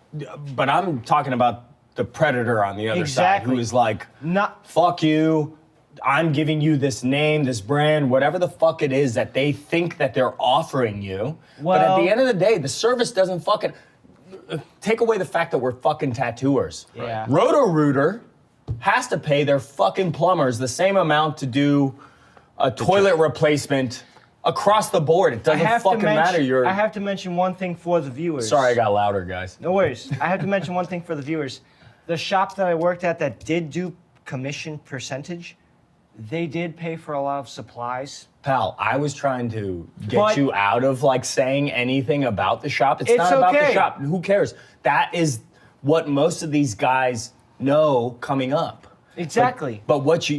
But I'm talking about the predator on the other side Exactly. who is like, Not. fuck you. I'm giving you this name, this brand, whatever the fuck it is that they think that they're offering you. But at Well- the end of the day, the service doesn't fucking take away the fact that we're fucking tattooers. Yeah. Roto-Rooter has to pay their fucking plumbers the same amount to do a toilet replacement across the board. It doesn't fucking matter. I have to mention one thing for the viewers. Sorry, I got louder, guys. No worries. I have to mention one thing for the viewers. The shop that I worked at that did do commission percentage, they did pay for a lot of supplies. Pal, I was trying to get But- you out of like saying anything about the shop. It's It's not about the okay. shop. Who cares? That is what most of these guys know coming up. Exactly. But what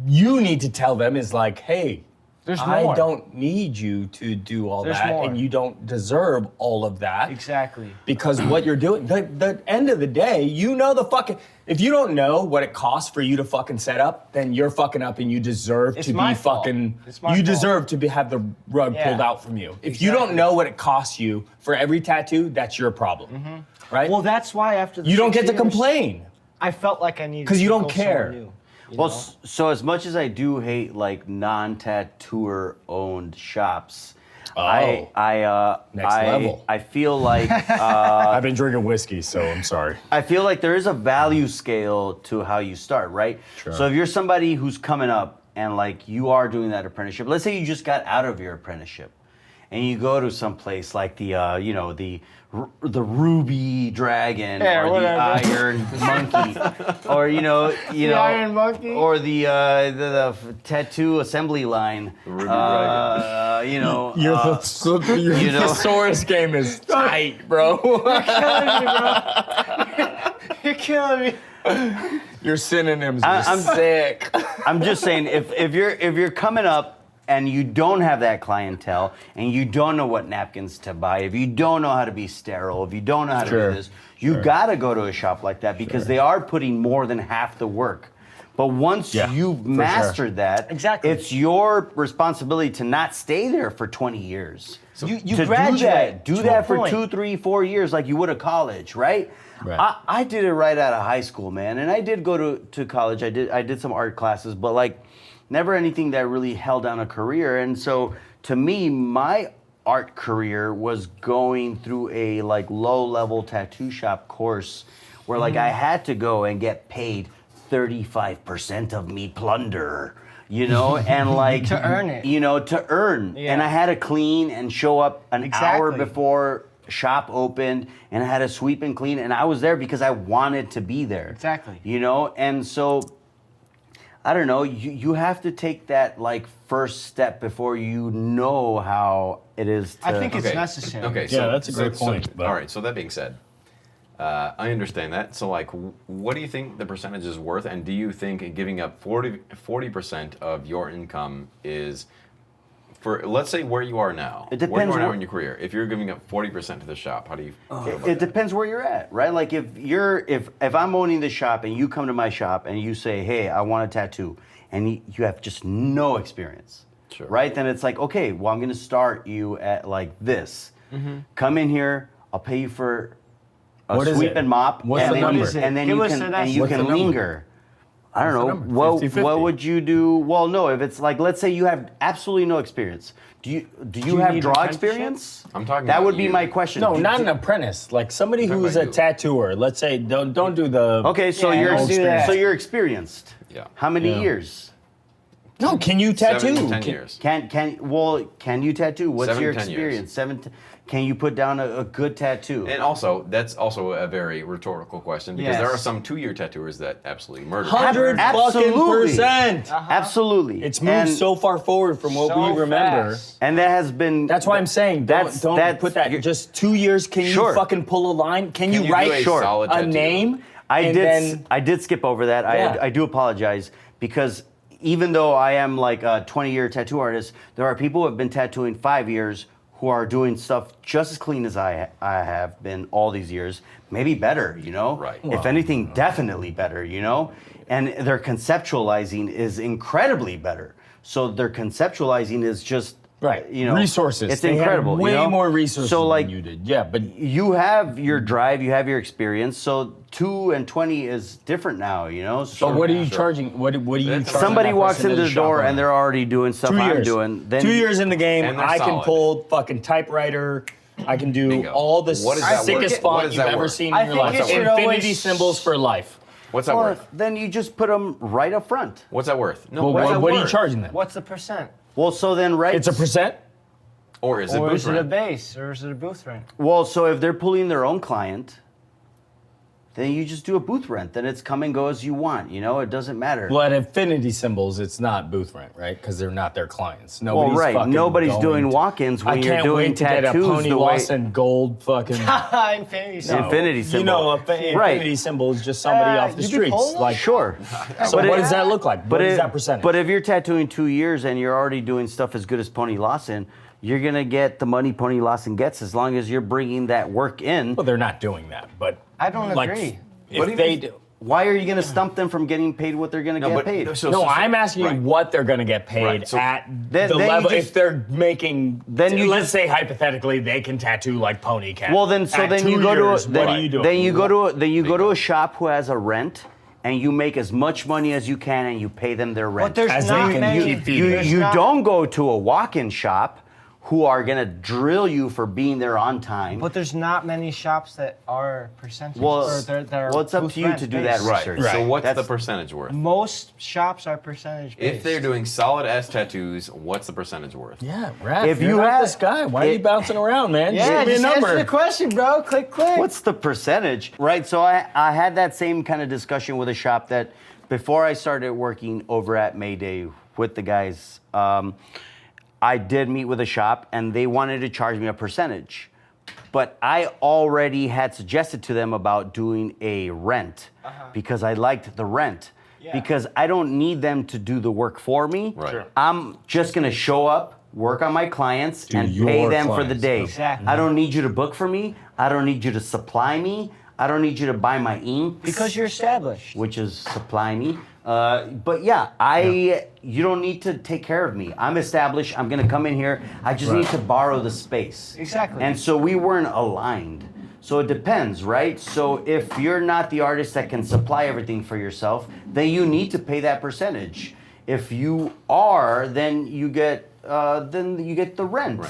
you need to tell them is like, hey, There's I more. don't need you to do all There's that, more. and you don't deserve all of that. Exactly. Because what you're doing, the end of the day, you know the fucking. If you don't know what it costs for you to fucking set up, then you're fucking up, and you deserve It's to my be fault. fucking. It's my You fault. deserve to have the rug Yeah. pulled out from you. If you don't Exactly. know what it costs you for every tattoo, that's your problem, right? Well, that's why after the you don't 6 get to years, complain. I felt like I needed 'Cause you to don't go somewhere care. new, you well, know? so as much as I do hate like non-tattooer owned shops, Next level. I feel like I've been drinking whiskey, so I'm sorry. I feel like there is a value scale to how you start, right? Sure. So if you're somebody who's coming up and like you are doing that apprenticeship, let's say you just got out of your apprenticeship, and you go to some place like the the Ruby Dragon Yeah, or whatever. the Iron Monkey, or The Iron Monkey? or the tattoo assembly line. Ruby Dragon. Your you know- thesaurus game is tight, bro. You're killing me. Your synonyms are I'm- sick. I'm just saying, if you're coming up and you don't have that clientele and you don't know what napkins to buy, if you don't know how to be sterile, if you don't know how to Sure. do this, you gotta go to a shop like that because they are putting more than half the work. But once Yeah, you've for mastered that, Exactly. it's your responsibility to not stay there for 20 years. You to graduate. do to that a for point. 2, 3, 4 years like you would at college, right? Right. I did it right out of high school, man, and I did go to college. I did some art classes, but like never anything that really held down a career. And so to me, my art career was going through a like low-level tattoo shop course where like I had to go and get paid 35% of me plunder, you know, and like To earn it. you know, to earn. Yeah. And I had to clean and show up an hour Exactly. before shop opened, and I had to sweep and clean, and I was there because I wanted to be there. Exactly. You know, and so I don't know, you have to take that like first step before you know how it is to I think it's necessary. Okay, Yeah, that's a great point, but- all right, so that being said, I understand that. So, like, what do you think the percentage is worth? And do you think giving up 40% of your income is, for, let's say, where you are now? It Where you depends are now what- in your career. If you're giving up 40% to the shop, how do you feel about It that? depends where you're at, right? Like if I'm owning the shop and you come to my shop and you say, "Hey, I want a tattoo," and you have just no experience, Sure. right? Then it's like, okay, well, I'm gonna start you at like this. Come in here, I'll pay you for a What is sweep it? and mop, What's and the then number? and then Give you us can an and you estimate. can What's the number? linger. I don't What's the know. number? What 50-50? would you do? Well, no. If it's like, let's say you have absolutely no experience. Do you you have need draw apprenticeship? experience? I'm talking That about would be you. my question. No, Do- not do- an apprentice. Like somebody talking who's about a you. tattooer. Let's say don't do the. Okay, so Yeah, you're don't do that. so you're experienced. Yeah. How many Yeah. years? No, can you tattoo? 7 to 10 Can- years. Can you tattoo? What's 7 to your 10 years. experience? Can you put down a good tattoo? And also, that's also a very rhetorical question because there Yes. are some 2-year tattooers that absolutely murder. 100 Absolutely. fucking percent. Absolutely. It's moved and, so far forward from what So we remember. fast. and that has been. That's why I'm saying don't put that. Just 2 years. Can Sure. you fucking pull a line? Can you you do write a Sure. solid a tattoo? name? I and did. Then, I did skip over that. Yeah. I do apologize because even though I am like a 20-year tattoo artist, there are people who have been tattooing 5 years who are doing stuff just as clean as I have been all these years, maybe better. You know, Right. If anything, definitely better. You know, and their conceptualizing is incredibly better. So their conceptualizing is just right. You know, resources. It's They had incredible. way you know? more resources So like than you did. Yeah, but you have your drive, you have your experience. So 2 and 20 is different now, you know. So but what are you Sure. charging? What are you That's- charging? somebody that walks person into as the a shop door owner? and they're already doing stuff 2 I'm years. doing. Then 2 years in the game, And they're I can solid. pull fucking typewriter. I can do Bingo. all the What is that sickest worth? What font is you've that ever worth? seen I in your think life. it should Infinity always- symbols for life. What's that Well, worth? then you just put them right up front. What's that worth? No, Well, what's that what are you worth? charging them? What's the percent? Well, so then right. It's a percent. Or is it Or booth is it a rent? base? Or is it a booth rent? Well, so if they're pulling their own client, then you just do a booth rent. Then it's come and go as you want. You know, it doesn't matter. Well, at Infinity Symbols, it's not booth rent, right? Because they're not their clients. Well, Nobody's right. fucking Nobody's going doing to- walk-ins when I you're can't doing wait to get a tattoos Pony the way. Lawson gold fucking. Infinity No. symbol. Infinity symbol. You know, Right. Infinity symbol is just somebody off the you be streets. pulling Like, Sure. so But what it- does that look like? What is that percentage? But if you're tattooing 2 years and you're already doing stuff as good as Pony Lawson, you're gonna get the money Pony Lawson gets as long as you're bringing that work in. well, they're not doing that. But I don't like, agree. But If even- they do. Why are you gonna stump them from getting paid what they're gonna get paid? No, I'm asking right. you what they're going to get paid Right, so at then the you level. just- If they're making, Then you let's just- say hypothetically they can tattoo like Pony can. Well, then so At then 2 you go years, to what then, are you doing? then you go to a shop who has a rent, and you make as much money as you can, and you pay them their rent. But there's As they not can many. keep feeding you There's you not- don't go to a walk-in shop who are gonna drill you for being there on time. But there's not many shops that are percentage. Well, or they're well, it's up booth to you rent to do that based. Right. research. So what's the That's- percentage worth? Most shops are percentage based. If they're doing solid ass tattoos, what's the percentage worth? yeah, Raph, If you're you not had- this guy. Why are you it- bouncing around, man? yeah, Give me a just answer number. the question, bro. Click, click. What's the percentage? Right. So I had that same kind of discussion with a shop that before I started working over at Mayday with the guys, I did meet with a shop and they wanted to charge me a percentage. But I already had suggested to them about doing a rent because I liked the rent. Yeah. Because I don't need them to do the work for me. Right. Sure. I'm just gonna show up, work on my clients, Do and your pay them for the clients, day. though. Exactly. I don't need you to book for me. I don't need you to supply me. I don't need you to buy my ink Because you're established. which is supply me. But yeah, you don't need to take care of me. I'm established. I'm gonna come in here. I just need to borrow the space. Exactly. And so we weren't aligned. So it depends, right? So if you're not the artist that can supply everything for yourself, then you need to pay that percentage. If you are, then you get the rent.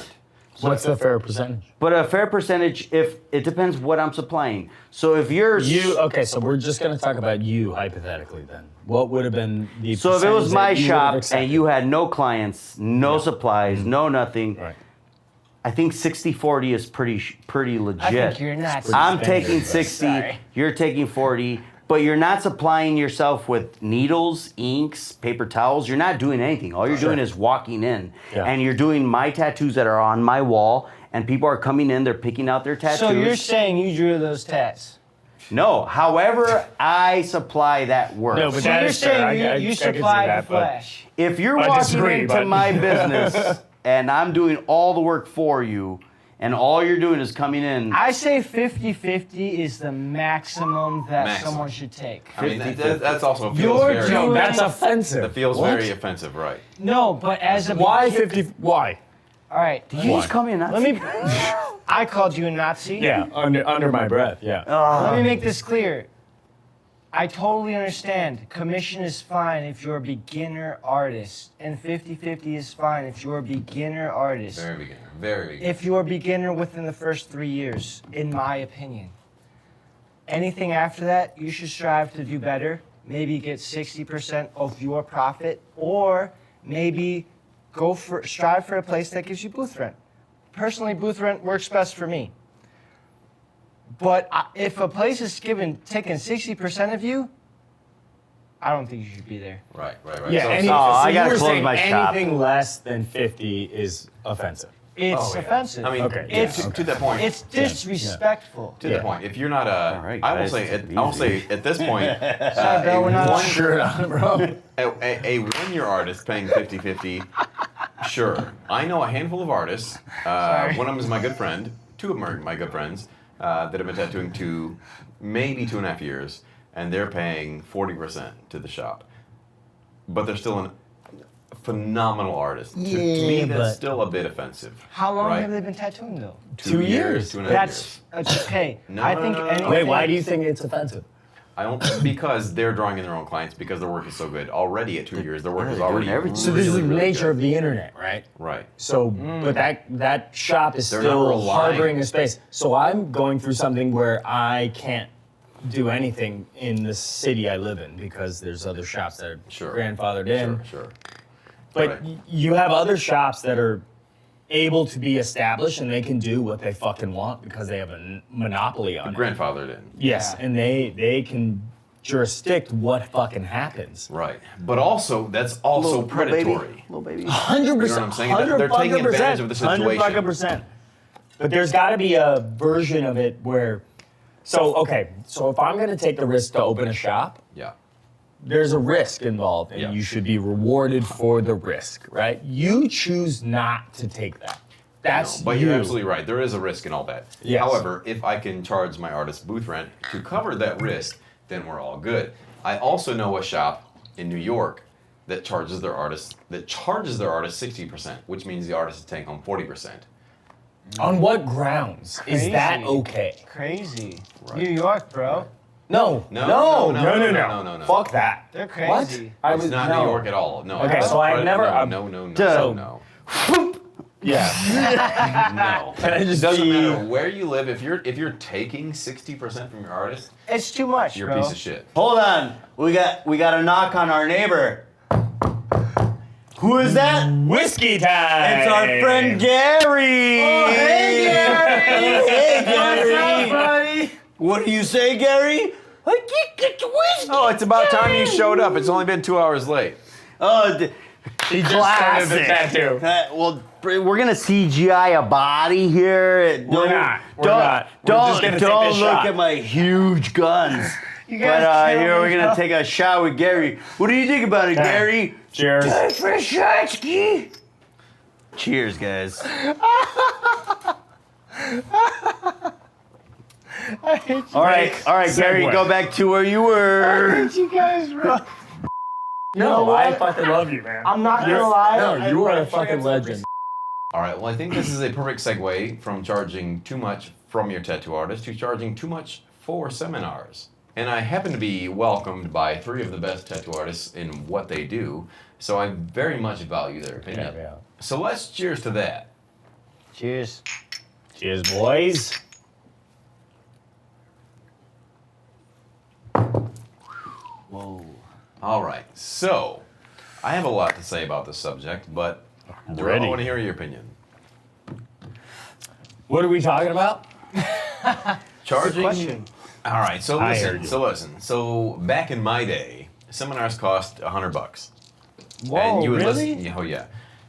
What's the fair percentage? But a fair percentage, if it depends what I'm supplying. So if you're Okay, so we're just going to talk about you hypothetically then. What would have been the so if it was percentage my that you would have shop and accepted? you had no clients, no supplies, no nothing, Right. I think 60-40 is pretty legit. I think you're nuts. I'm standard, taking but- 60, Sorry. you're taking 40, but you're not supplying yourself with needles, inks, paper towels. You're not doing anything. All you're doing is walking in. Yeah. And you're doing my tattoos that are on my wall, and people are coming in, they're picking out their tattoos. So you're saying you drew those tats? No, however, I supply that work. No, but So that you're is fair. saying I you can see supplied that, the but- flash? If you're I walking disagree, into but- my business and I'm doing all the work for you, and all you're doing is coming in, I say 50-50 is the maximum that Maximum. someone should take. I mean, that's also feels You're very. doing- That's offensive. That feels What? very offensive, right? No, but as a Why 50? Why? All right, did you just call me a Nazi? let me. I called you a Nazi. Yeah, under my breath, yeah. Let me make this clear. I totally understand. Commission is fine if you're a beginner artist, and 50-50 is fine if you're a beginner artist. Very beginner. Very beginner. If you're a beginner within the first 3 years, in my opinion. Anything after that, you should strive to do better. Maybe get 60% of your profit, or maybe strive for a place that gives you booth rent. Personally, booth rent works best for me. But if a place is taking 60% of you, I don't think you should be there. Right. Yeah, So- any, Oh, I you gotta were close saying my shop. anything less than 50 is offensive. It's Oh, yeah. offensive. I mean, Okay, yeah, it's to that point. It's disrespectful. To the point. If you're not a, All right, I will guys, say, take it I will easy. say at this point, Sorry, Bill, we're not one Shirt on, bro. a one-year artist paying 50-50, sure. I know a handful of artists. One of them is my good friend. Two of them are my good friends that have been tattooing maybe 2.5 years, and they're paying 40% to the shop. But they're still a phenomenal artist. To me, Yeah, that's but- still a bit offensive. How long right? have they been tattooing though? 2 years. 2.5 That's years. okay. No, I no, think no, no, no. anything. Wait, why do you think it's offensive? I don't because they're drawing in their own clients because their work is so good already at 2 years. Their work is they're doing already everything. So this is the really, really nature good. of the internet, right? Right. So, but that shop is They're not still relying- harboring a space. So I'm going through something where I can't do anything in the city I live in because there's other shops that are Sure. grandfathered in. Sure. But Right. you have other shops that are able to be established and they can do what they fucking want because they have a monopoly on it. Grandfathered in. Yes, Yeah. and they can jurisdict what fucking happens. Right. But also that's also predatory. Little baby. 100%. You know what I'm saying? They're taking advantage of the situation. 100%. But there's got to be a version of it where, so if I'm going to take the risk to open a shop, Yeah. there's a risk involved, and Yeah. you should be rewarded for the risk, right? You choose not to take that. That's No, but you. you're absolutely right. There is a risk in all that. Yes. However, if I can charge my artist booth rent to cover that risk, then we're all good. I also know a shop in New York that charges their artists 60%, which means the artist is taking home 40%. On what grounds is that Crazy. okay? Crazy. Right. New York, bro. No. No. Fuck that. They're What? crazy. It's not no. New York at all. No. Okay, it's so I credit- never- No. Yeah. No. Can I It just doesn't be- matter where you live. If you're taking 60% from your artist, It's too much, you're bro. a piece of shit. Hold on. We got a knock on our neighbor. Who is that? Whiskey time. It's our friend Gary. Oh, hey, Gary. Hey, Gary. What's up, buddy? What do you say, Gary? I can't get the whiskey. Oh, it's about time you showed up. It's only been 2 hours late. Oh, He just started the classic. tattoo. Well, we're gonna CGI a body here. We're not. We're not. We're just gonna take Don't this look shot. at my huge guns. You But guys kill here me, we're gonna bro. take a shot with Gary. What do you think about it, Gary? Cheers. Frashatsky. Cheers, guys. I hate you. All right, Gary, Segue. go back to where you were. I hate you guys, bro. No, I fucking love you, man. I'm not gonna lie. No, you are a fucking legend. All right, well, I think this is a perfect segue from charging too much from your tattoo artist to charging too much for seminars. And I happen to be welcomed by 3 of the best tattoo artists in what they do, so I very much value their opinion. Yeah. So let's cheers to that. Cheers. Cheers, boys. Whoa. All right, so I have a lot to say about this subject, but Jorell, ready. I want to hear your opinion. What are we talking about? Charging. question. All right, so I heard listen. you. So back in my day, seminars cost $100. Whoa, and you would really? Listen, oh yeah,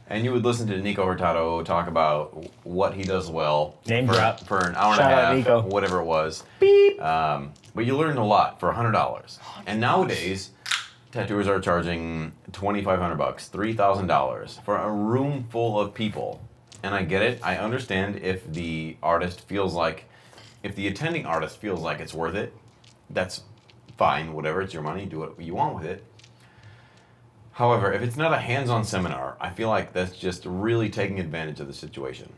and you would listen to Nico Hurtado talk about what he does well. Name for, drop. for an hour and Shout a out, half, Nico. whatever it was. Beep. But you learned a lot for $100. And nowadays, tattooers are charging $2,500, $3,000 for a room full of people. And I get it. I understand if the attending artist feels like it's worth it. That's fine. Whatever, it's your money. Do what you want with it. However, if it's not a hands-on seminar, I feel like that's just really taking advantage of the situation.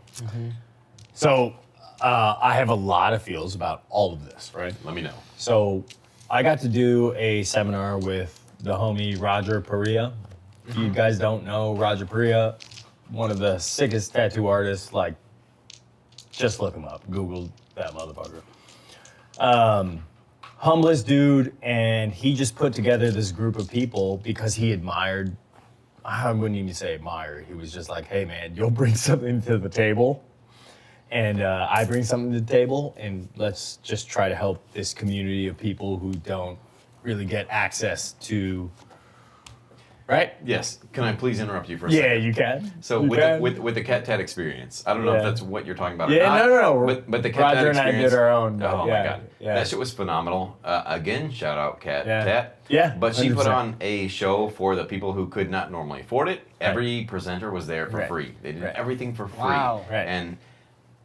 So, I have a lot of feels about all of this, right? Let me know. So, I got to do a seminar with the homie Roger Perea. If you guys don't know Roger Perea, one of the sickest tattoo artists, like, just look him up. Google that motherfucker. Humblest dude, and he just put together this group of people because he admired, I wouldn't even say admire, he was just like, hey man, you'll bring something to the table, and I bring something to the table, and let's just try to help this community of people who don't really get access to, right? Yes. Can I please interrupt you for a Yeah, second? you can. So You with can. with the cat tat experience, I don't know if Yeah. that's what you're talking about. or Yeah, not, no. But the cat tat Roger and I experience. did our own. Oh yeah, my god, yeah. that shit was phenomenal. Again, shout out cat Yeah. tat. Yeah, But she put 100%. on a show for the people who could not normally afford it. Every presenter was there for Right. free. They did Right. everything for free. Wow. Right. And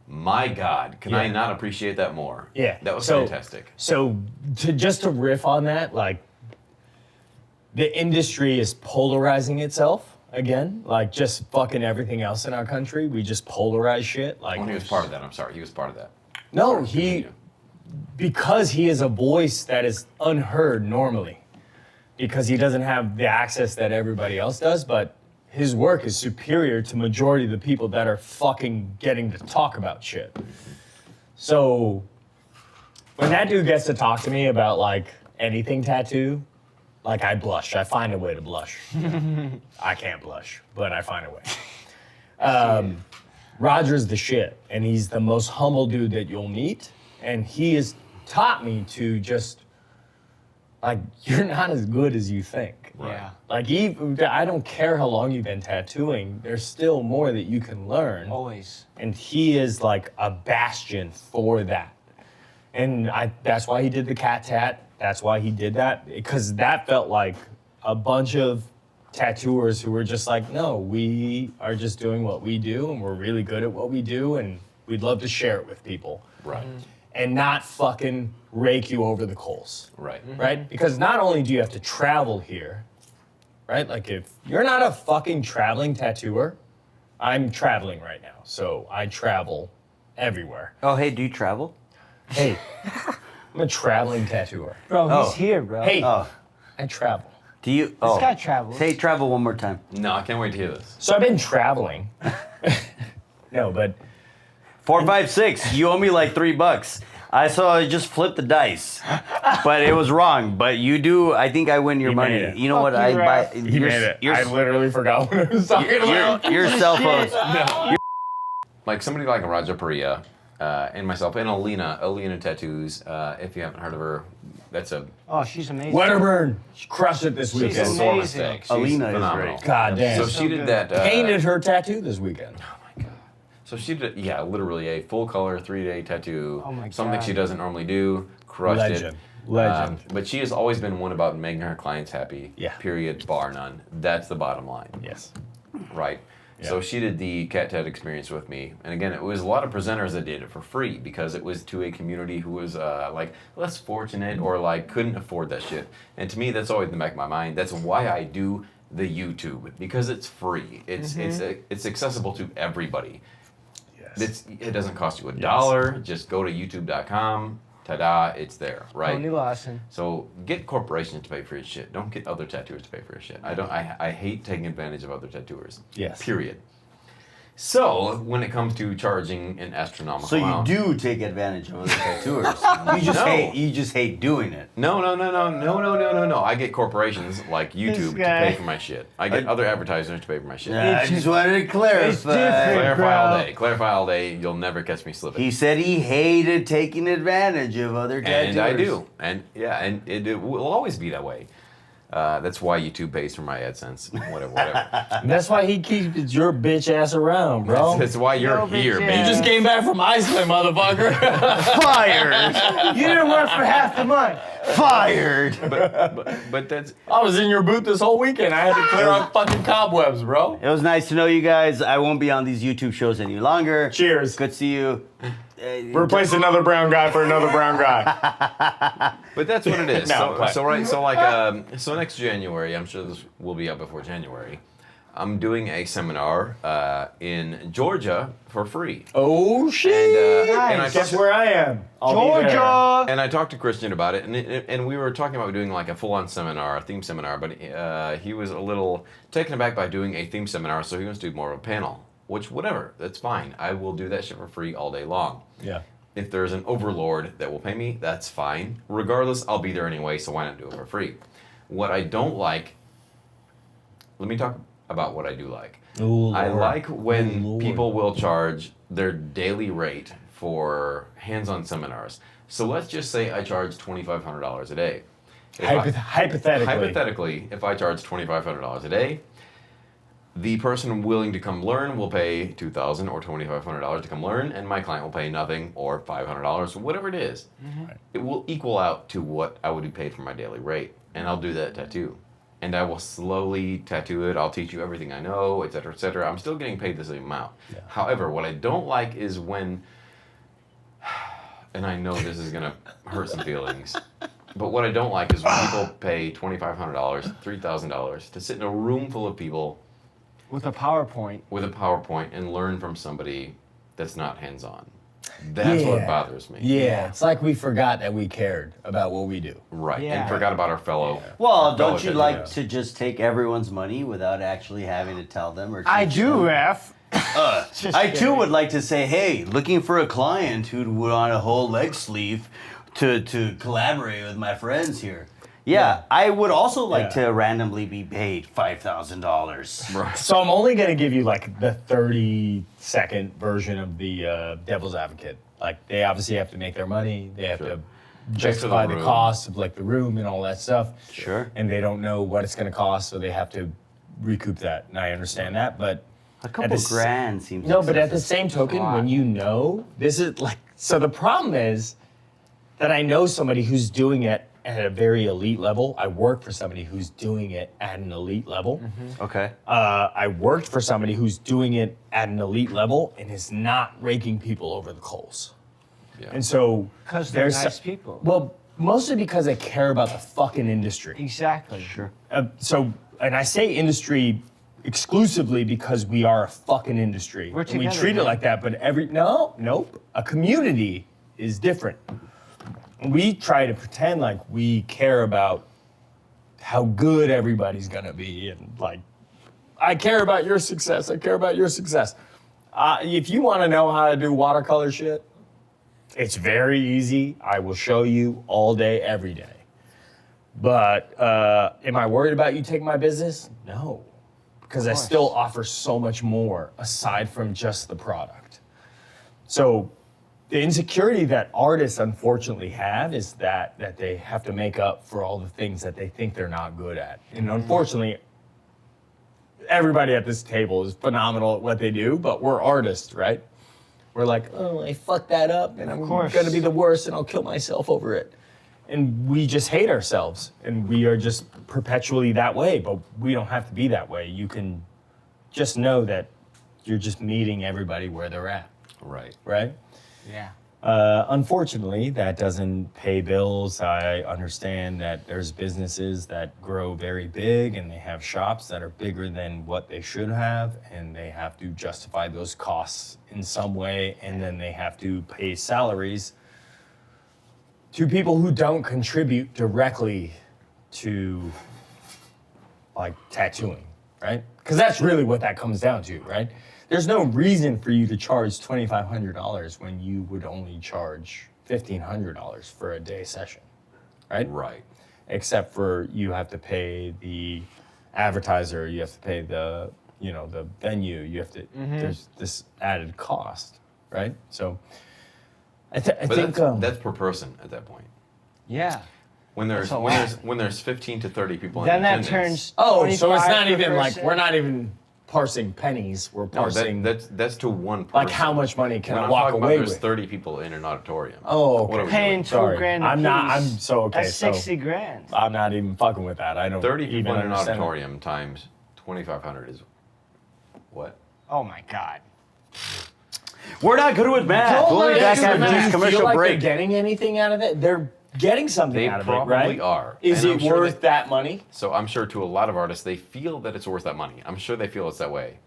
my God, can I Yeah. not appreciate that more? Yeah. That was So- fantastic. So just to riff on that, like the industry is polarizing itself again, like just fucking everything else in our country. We just polarize shit. Like When he was part of that, I'm sorry, he was part of that. no, he because he is a voice that is unheard normally, because he doesn't have the access that everybody else does, but his work is superior to majority of the people that are fucking getting to talk about shit. So when that dude gets to talk to me about like anything tattoo, like I blush. I find a way to blush. I can't blush, but I find a way. Roger's the shit, and he's the most humble dude that you'll meet. And he has taught me to just, like, you're not as good as you think. Yeah. Like, I don't care how long you've been tattooing, there's still more that you can learn. Always. And he is like a bastion for that. And that's why he did the cat tat. That's why he did that, because that felt like a bunch of tattooers who were just like, no, we are just doing what we do, and we're really good at what we do, and we'd love to share it with people. Right. And not fucking rake you over the coals. Right. Right? Because not only do you have to travel here, right? Like if you're not a fucking traveling tattooer, I'm traveling right now, so I travel everywhere. Oh, hey, do you travel? Hey, I'm a traveling tattooer. Bro, Oh. he's here, bro. Hey, Oh, I travel. do you? Oh, guy travels. Say travel one more time. No, I can't wait to hear this. So I've been traveling. No, but 4, 5, 6. You owe me like $3. I saw you just flip the dice, but it was wrong. But you do. I think I win your He money. made it. You know what? Fuck you, I buy. Raph. he made it. Your, I literally forgot what I was talking about. your cell phone. Like somebody like Raja Priya and myself and Alina Tattoos. If you haven't heard of her, that's a Oh, she's amazing. Wedderburn, she crushed it this She's weekend. amazing. so sick. She's Alina is phenomenal. great. God damn. So So she did good. that. Painted her tattoo this weekend. So she did, yeah, literally a full color 3-day tattoo. Oh my Something God. she doesn't normally do. Crushed Legend. it. Legend. But she has always been one about making her clients happy. Yeah. Period. Bar none. That's the bottom line. Yes. Right. So she did the Cat Tat experience with me, and again, it was a lot of presenters that did it for free because it was to a community who was like less fortunate or like couldn't afford that shit. And to me, that's always in the back of my mind. That's why I do the YouTube, because it's free. It's accessible to everybody. It doesn't cost you $1. Just go to youtube.com. Ta-da! It's there, right? Pony Lawson. So get corporations to pay for your shit. Don't get other tattooers to pay for your shit. I hate taking advantage of other tattooers. Yes. Period. So when it comes to charging an astronomical So you amount, do take advantage of other tattooers. No. You just hate doing it. No. I get corporations like YouTube to guy. pay for my shit. I get other advertisers to pay for my shit. I just wanted to clarify. different. Clarify all day. You'll never catch me slipping. He said he hated taking advantage of other tattooers. And I do. And yeah, and it will always be that way. That's why YouTube pays for my AdSense. Whatever. That's why he keeps your bitch ass around, bro. That's why you're No, here, bitch baby. You just came back from Iceland, motherfucker. Fired! You didn't work for half the month. Fired! But that's I was in your booth this whole weekend. I had to clear out fucking cobwebs, bro. It was nice to know you guys. I won't be on these YouTube shows any longer. Cheers. Good to see you. Replace another brown guy for another brown guy. But that's what it is. No, but- So next January, I'm sure this will be up before January. I'm doing a seminar in Georgia for free. Oh shit! And I Nice. talked Guess where I am? I'll be there. Georgia. And I talked to Christian about it, and we were talking about doing like a full-on seminar, a theme seminar, but he was a little taken aback by doing a theme seminar, so he wants to do more of a panel, which, whatever, that's fine. I will do that shit for free all day long. Yeah. If there's an overlord that will pay me, that's fine. Regardless, I'll be there anyway, so why not do it for free? What I don't like, let me talk about what I do like. Ooh, I Lord. like when Ooh, Lord. people will charge their daily rate for hands-on seminars. So let's just say I charge $2,500 a day. If hypothetically, if I charge $2,500 a day, the person willing to come learn will pay $2,000 or $2,500 to come learn, and my client will pay nothing or $500, whatever it is. It will equal out to what I would be paid for my daily rate, and I'll do that tattoo. And I will slowly tattoo it. I'll teach you everything I know, et cetera, et cetera. I'm still getting paid the same amount. Yeah. However, what I don't like is when, and I know this is gonna hurt some feelings, but what I don't like is when people pay $2,500, $3,000 to sit in a room full of people With a PowerPoint. with a PowerPoint and learn from somebody that's not hands-on. That's what bothers me. Yeah, it's like we forgot that we cared about what we do. Right, Yeah. and forgot about our fellow. Well, fellow don't you tattoo like artists. to just take everyone's money without actually having to tell them or I teach do, them? Ref. Just I too kidding. would like to say, hey, looking for a client who'd want a whole leg sleeve to collaborate with my friends here. Yeah, I would also like Yeah. to randomly be paid $5,000. Right. So I'm only gonna give you like the 30-second version of the devil's advocate. Like they obviously have to make their money. They have to justify the room. cost of like the room and all that stuff. Sure. And they don't know what it's gonna cost, so they have to recoup that. And I understand that, but A at couple the s- grand seems No, but at the excessive. same token, lot. when you know this is like, so the problem is that I know somebody who's doing it at a very elite level. I work for somebody who's doing it at an elite level. Okay. I worked for somebody who's doing it at an elite level and is not raking people over the coals. Yeah. And so Because they're there's nice people. Well, mostly because they care about the fucking industry. Exactly. Sure. And I say industry exclusively because we are a fucking industry. We're and we together, treat it man. like that, but nope. A community is different. We try to pretend like we care about how good everybody's gonna be, and like, I care about your success. I care about your success. If you want to know how to do watercolor shit, it's very easy. I will show you all day, every day. But am I worried about you taking my business? No, because I still offer so much more aside from just the product. So the insecurity that artists unfortunately have is that they have to make up for all the things that they think they're not good at. And unfortunately, everybody at this table is phenomenal at what they do, but we're artists, right? We're like, oh, I fucked that up and I'm course. gonna be the worst and I'll kill myself over it. And we just hate ourselves and we are just perpetually that way, but we don't have to be that way. You can just know that you're just meeting everybody where they're at, Right. right? Yeah. Unfortunately, that doesn't pay bills. I understand that there's businesses that grow very big and they have shops that are bigger than what they should have, and they have to justify those costs in some way, and then they have to pay salaries to people who don't contribute directly to like tattooing, right? Because that's really what that comes down to, right? There's no reason for you to charge $2,500 when you would only charge $1,500 for a day session, right? Right. Except for you have to pay the advertiser, you have to pay the, the venue, you have to, there's this added cost, right? So I think that's per person at that point. Yeah. When there's That's a lot. when there's 15 to 30 people Then in that attendance. turns. so it's 25 not per even like, person. we're not even parsing pennies, we're No, parsing that's to one person. like how much money can When I I'm walk talking about away there's with? 30 people in an auditorium. Oh, What are okay. we Paying doing? 2 Sorry. grand. I'm not- apiece. I'm so okay, That's so- 60 grand. I'm not even fucking with that. I don't 30 even people in an understand it. auditorium times 2,500 is what? Oh my God. We're not good with math. Don't We'll let be back it- after do you this commercial feel like break. they're getting anything out of it? They're getting something They out of probably it, right? are. Is And it I'm sure worth that money? So I'm sure to a lot of artists, they feel that it's worth that money. I'm sure they feel it's that way.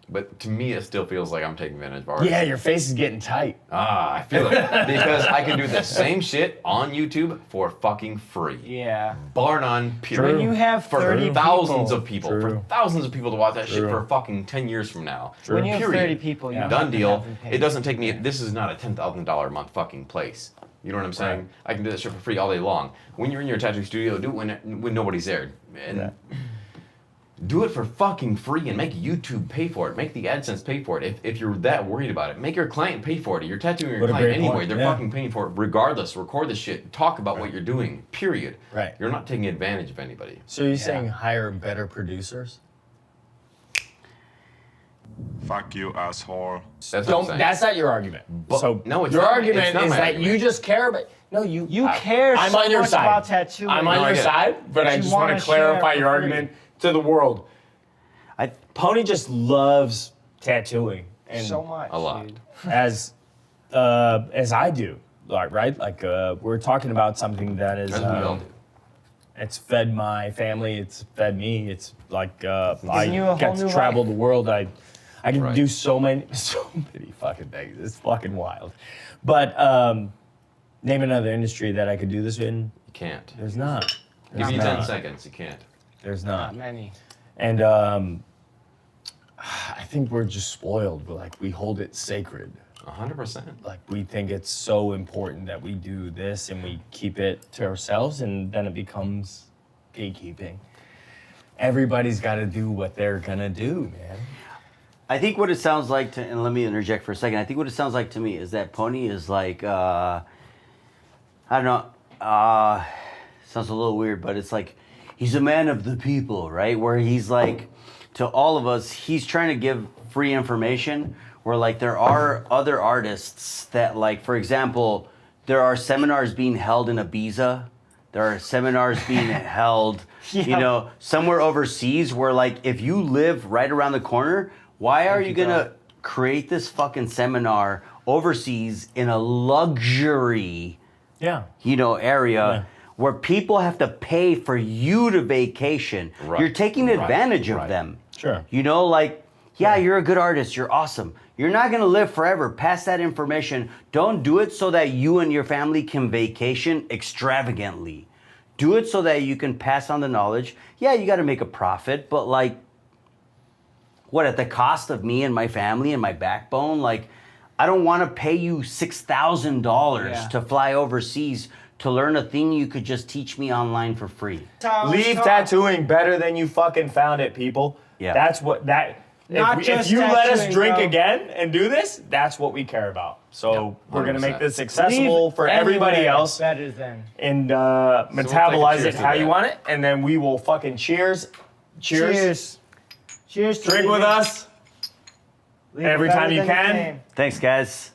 But to me, it still feels like I'm taking advantage of artists. Yeah, your face is getting tight. I feel it. Because I can do the same shit on YouTube for fucking free. Yeah. Bar none, period. True. When you have For 30 thousands people, of people. True. For thousands of people to watch that shit True. for fucking 10 years from now. when you have Period. 30 people, you Yeah. don't Done have to deal. have them paid. It doesn't take me. This is not a $10,000 a month fucking place. You know what I'm saying? Right. I can do that shit for free all day long. When you're in your tattoo studio, do it when nobody's there, and Yeah. do it for fucking free and make YouTube pay for it. Make the AdSense pay for it. If you're that worried about it, make your client pay for it. You're tattooing your What a client great anyway. point, They're yeah. fucking paying for it regardless. Record the shit. Talk about what you're doing. Period. Right. You're not taking advantage of anybody. So you're saying hire better producers? Fuck you, asshole. That's what I'm Don't. saying. That's not your argument. But- so no, it's your not- argument it's not is my that argument. you just care about. No, you. You care I'm so on your much side. about tattooing. I'm on No, I your get it. side, but I You just want wanna to clarify share your for free. argument to the world. I, Pony just loves tattooing and So much. A lot. Dude. as I do, like right, like we're talking about something that is As we all do. it's fed my family, it's fed me, it's like I you a get whole to new travel life. the world. I can Right. do so many fucking things. It's fucking wild. But name another industry that I could do this in. You can't. There's not. Give There's me not. 10 seconds. You can't. There's Not not. many. And I think we're just spoiled. But like we hold it sacred. 100%. Like we think it's so important that we do this and we keep it to ourselves, and then it becomes gatekeeping. Everybody's got to do what they're gonna do, man. I think what it sounds like to, and let me interject for a second. I think what it sounds like to me is that Pony is like, I don't know, sounds a little weird, but it's like he's a man of the people, right? Where he's like, to all of us, he's trying to give free information. Where like there are other artists that, like, for example, there are seminars being held in Ibiza. There are seminars being held, you Yeah. know, somewhere overseas where, like, if you live right around the corner, why are you gonna create this fucking seminar overseas in a luxury, Yeah. you know, area Yeah. where people have to pay for you to vacation? Right. You're taking Right. advantage of Right. them. Sure. You know, like, yeah, you're a good artist. You're awesome. You're not going to live forever. Pass that information. Don't do it so that you and your family can vacation extravagantly. Do it so that you can pass on the knowledge. Yeah, you got to make a profit, but like, what, at the cost of me and my family and my backbone? Like, I don't want to pay you $6,000 Yeah. to fly overseas to learn a thing you could just teach me online for free. Leave tattooing better than you fucking found it, people. Yeah. That's what that. Not If just you let us tattooing, drink bro. again and do this, that's what we care about. So Yeah, we're gonna make 100%. this accessible for everybody else Better than. and we'll metabolize take a it cheers how to you that. want it, and then we will fucking cheers. Cheers. Cheers to Drink with leaving- us. leaving every better time you than can. came. Thanks, guys.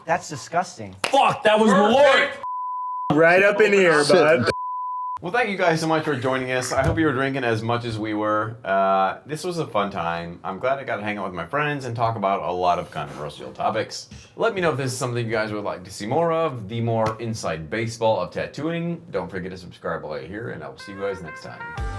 That's disgusting. Fuck, that was Lord. Right up in here, bud. Well, thank you guys so much for joining us. I hope you were drinking as much as we were. This was a fun time. I'm glad I got to hang out with my friends and talk about a lot of controversial topics. Let me know if this is something you guys would like to see more of, the more inside baseball of tattooing. Don't forget to subscribe while you're here, and I will see you guys next time.